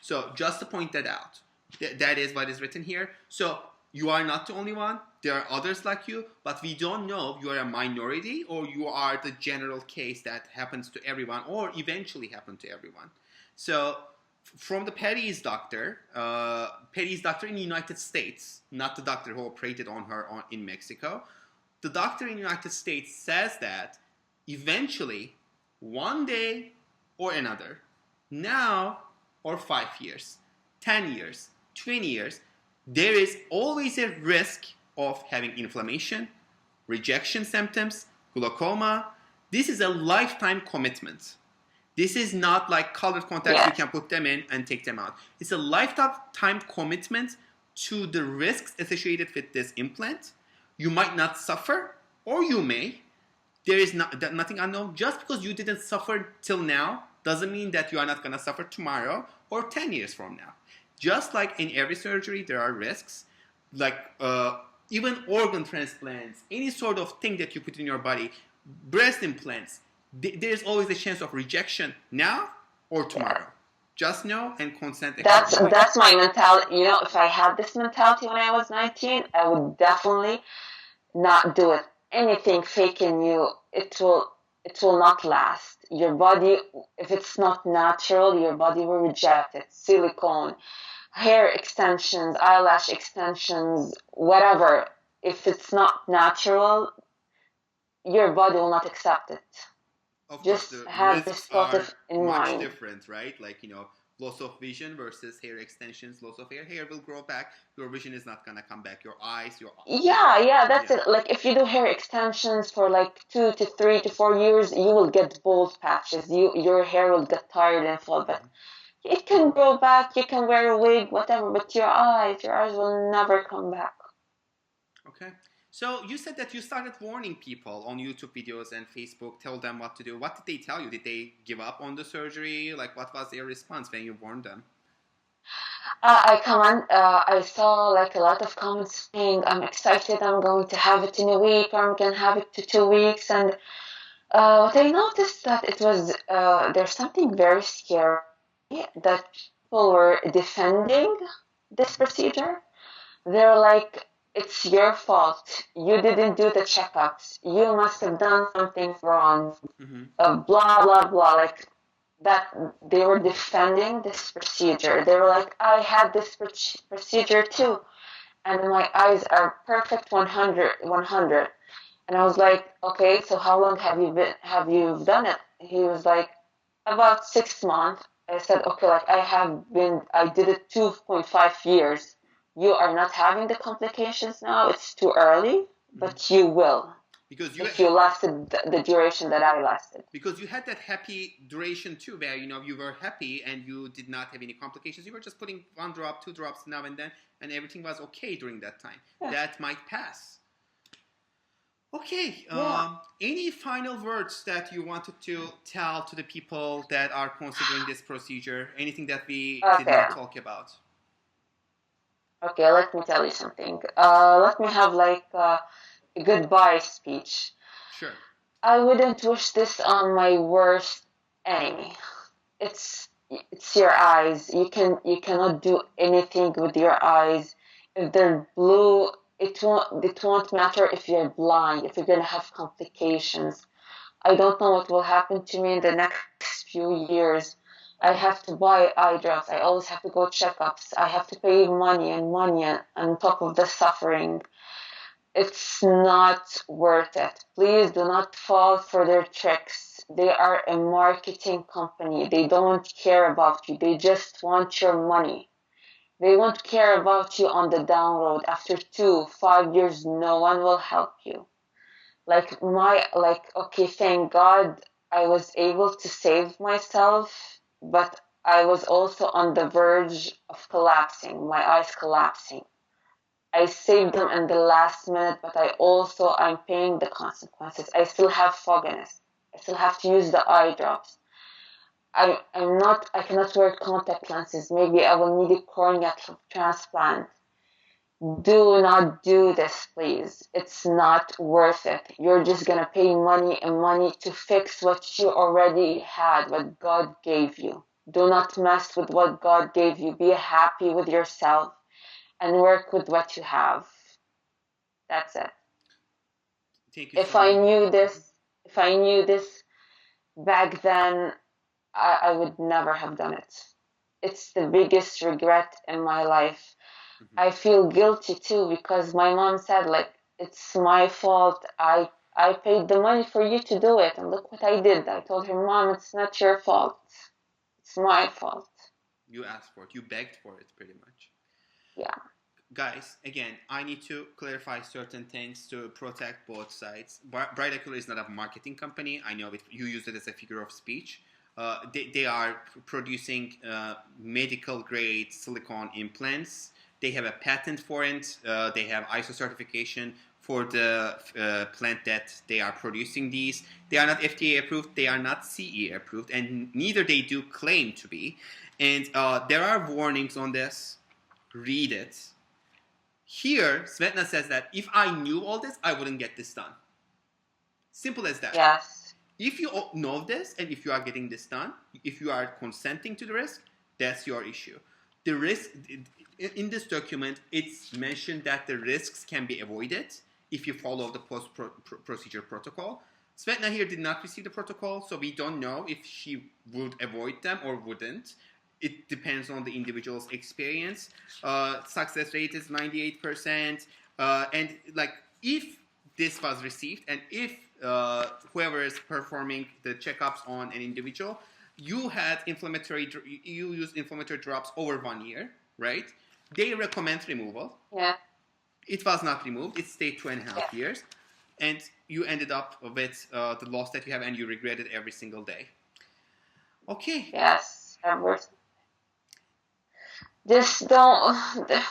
So just to point that out, that is what is written here. So you are not the only one. There are others like you, but we don't know if you are a minority or you are the general case that happens to everyone or eventually happen to everyone. So from the Perry's doctor in the United States, not the doctor who operated on her in Mexico. The doctor in the United States says that eventually, one day or another, now or 5 years, 10 years, 20 years, there is always a risk of having inflammation, rejection symptoms, glaucoma. This is a lifetime commitment. This is not like colored contacts you can put them in and take them out. It's a lifetime commitment to the risks associated with this implant. You might not suffer, or you may. There is nothing unknown. Just because you didn't suffer till now doesn't mean that you are not going to suffer tomorrow or 10 years from now. Just like in every surgery, there are risks. Like even organ transplants, any sort of thing that you put in your body, breast implants, there's always a chance of rejection now or tomorrow. Just know and consent. That's my mentality. If I had this mentality when I was 19, I would definitely not do it. Anything fake in you, it will not last. Your body, if it's not natural, your body will reject it. Silicone, hair extensions, eyelash extensions, whatever. If it's not natural, your body will not accept it. Of Just course, the have risks this thought are in much mind. different, right? Like, loss of vision versus hair extensions, loss of hair will grow back. Your vision is not going to come back. Your eyes, Yeah, that's it. Like if you do hair extensions for like 2 to 3 to 4 years, you will get bald patches. Your hair will get tired and fall, but it can grow back. You can wear a wig, whatever, but your eyes will never come back. Okay. So you said that you started warning people on YouTube videos and Facebook, tell them what to do. What did they tell you? Did they give up on the surgery? Like, what was their response when you warned them? I saw like a lot of comments saying, I'm excited, I'm going to have it in a week, or I'm going to have it to 2 weeks. And what I noticed that it was, there's something very scary that people were defending this procedure. They're like, it's your fault. You didn't do the checkups. You must have done something wrong. Blah, blah, blah. Like that, they were defending this procedure. They were like, I had this procedure too. And my eyes are perfect 100, 100. And I was like, okay, so how long have you done it? He was like, about 6 months. I said, okay, like I did it 2.5 years. You are not having the complications now. It's too early, but you will. Because if you lasted the duration that I lasted. Because you had that happy duration too, where you were happy and you did not have any complications. You were just putting 1 drop, 2 drops now and then, and everything was okay during that time. Yeah. That might pass. Okay. Any final words that you wanted to tell to the people that are considering this procedure? Anything that we did not talk about? Okay, let me tell you something. Let me have like a goodbye speech. Sure. I wouldn't wish this on my worst enemy. It's your eyes. You cannot do anything with your eyes. If they're blue, it won't matter if you're blind, if you're gonna have complications. I don't know what will happen to me in the next few years. I have to buy eye drops. I always have to go checkups. I have to pay money on top of the suffering. It's not worth it. Please do not fall for their tricks. They are a marketing company. They don't care about you. They just want your money. They won't care about you on the down road. After 5 years, no one will help you. Okay, thank God I was able to save myself, but I was also on the verge of collapsing, my eyes collapsing. I saved them in the last minute, but I'm paying the consequences. I still have fogginess. I still have to use the eye drops. I cannot wear contact lenses. Maybe I will need a cornea transplant. Do not do this, please. It's not worth it. You're just gonna pay money and money to fix what you already had, what God gave you. Do not mess with what God gave you. Be happy with yourself and work with what you have. That's it. If I knew this back then, I would never have done it. it's the biggest regret in my life. Mm-hmm. I feel guilty too because my mom said, like, it's my fault. I paid the money for you to do it, and look what I did. I told her, Mom, it's not your fault. It's my fault. You asked for it. You begged for it, pretty much. Yeah. Guys, again, I need to clarify certain things to protect both sides. BrightOcular is not a marketing company. I know you use it as a figure of speech. They are producing medical grade silicone implants. They have a patent for it. They have ISO certification for the plant that they are producing these. They are not FDA approved. They are not CE approved, and neither they do claim to be. And there are warnings on this. Read it. Here, Svetna says that if I knew all this, I wouldn't get this done. Simple as that. Yes. If you know this and if you are getting this done, if you are consenting to the risk, that's your issue. The risk, in this document, it's mentioned that the risks can be avoided if you follow the post-procedure protocol. Svetna here did not receive the protocol, so we don't know if she would avoid them or wouldn't. It depends on the individual's experience. Success rate is 98%. And like, if this was received and if whoever is performing the checkups on an individual, you used inflammatory drops over 1 year, right? They recommend removal. Yeah. It was not removed. It stayed 2.5 years. And you ended up with the loss that you have, and you regret it every single day. Okay. Yes. Just don't,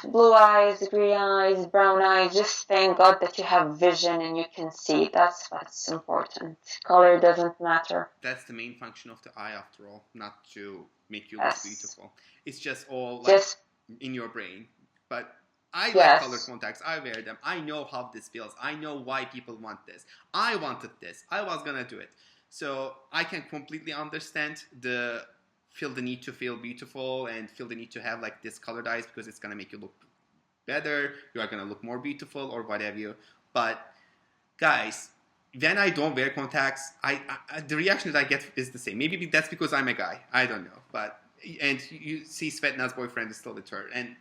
blue eyes, green eyes, brown eyes, just thank God that you have vision and you can see. That's what's important. Color doesn't matter. That's the main function of the eye, after all, not to make you look beautiful. It's just all like in your brain. But I like colored contacts. I wear them. I know how this feels. I know why people want this. I wanted this. I was gonna do it. So I can completely understand feel the need to feel beautiful and feel the need to have like this colored eyes because it's gonna make you look better. You are gonna look more beautiful or whatever. But guys, when I don't wear contacts, the reaction that I get is the same. Maybe that's because I'm a guy. I don't know. And you see Svetna's boyfriend is still with her, and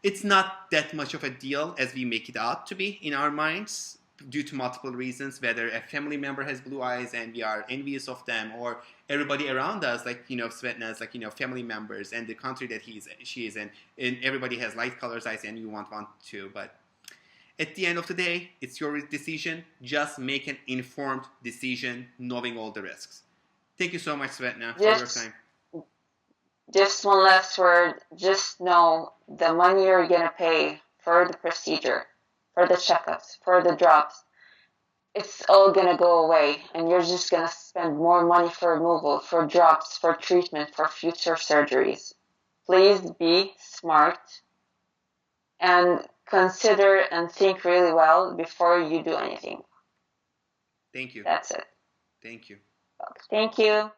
it's not that much of a deal as we make it out to be in our minds, due to multiple reasons, whether a family member has blue eyes and we are envious of them, or everybody around us, like, Svetna's, like, family members and the country that she is in, and everybody has light colors eyes and you want one too. But at the end of the day, it's your decision. Just make an informed decision, knowing all the risks. Thank you so much, Svetna, for your time. Just one last word. Just know the money you're going to pay for the procedure, for the checkups, for the drops, it's all going to go away. And you're just going to spend more money for removal, for drops, for treatment, for future surgeries. Please be smart and consider and think really well before you do anything. Thank you. That's it. Thank you. Thank you.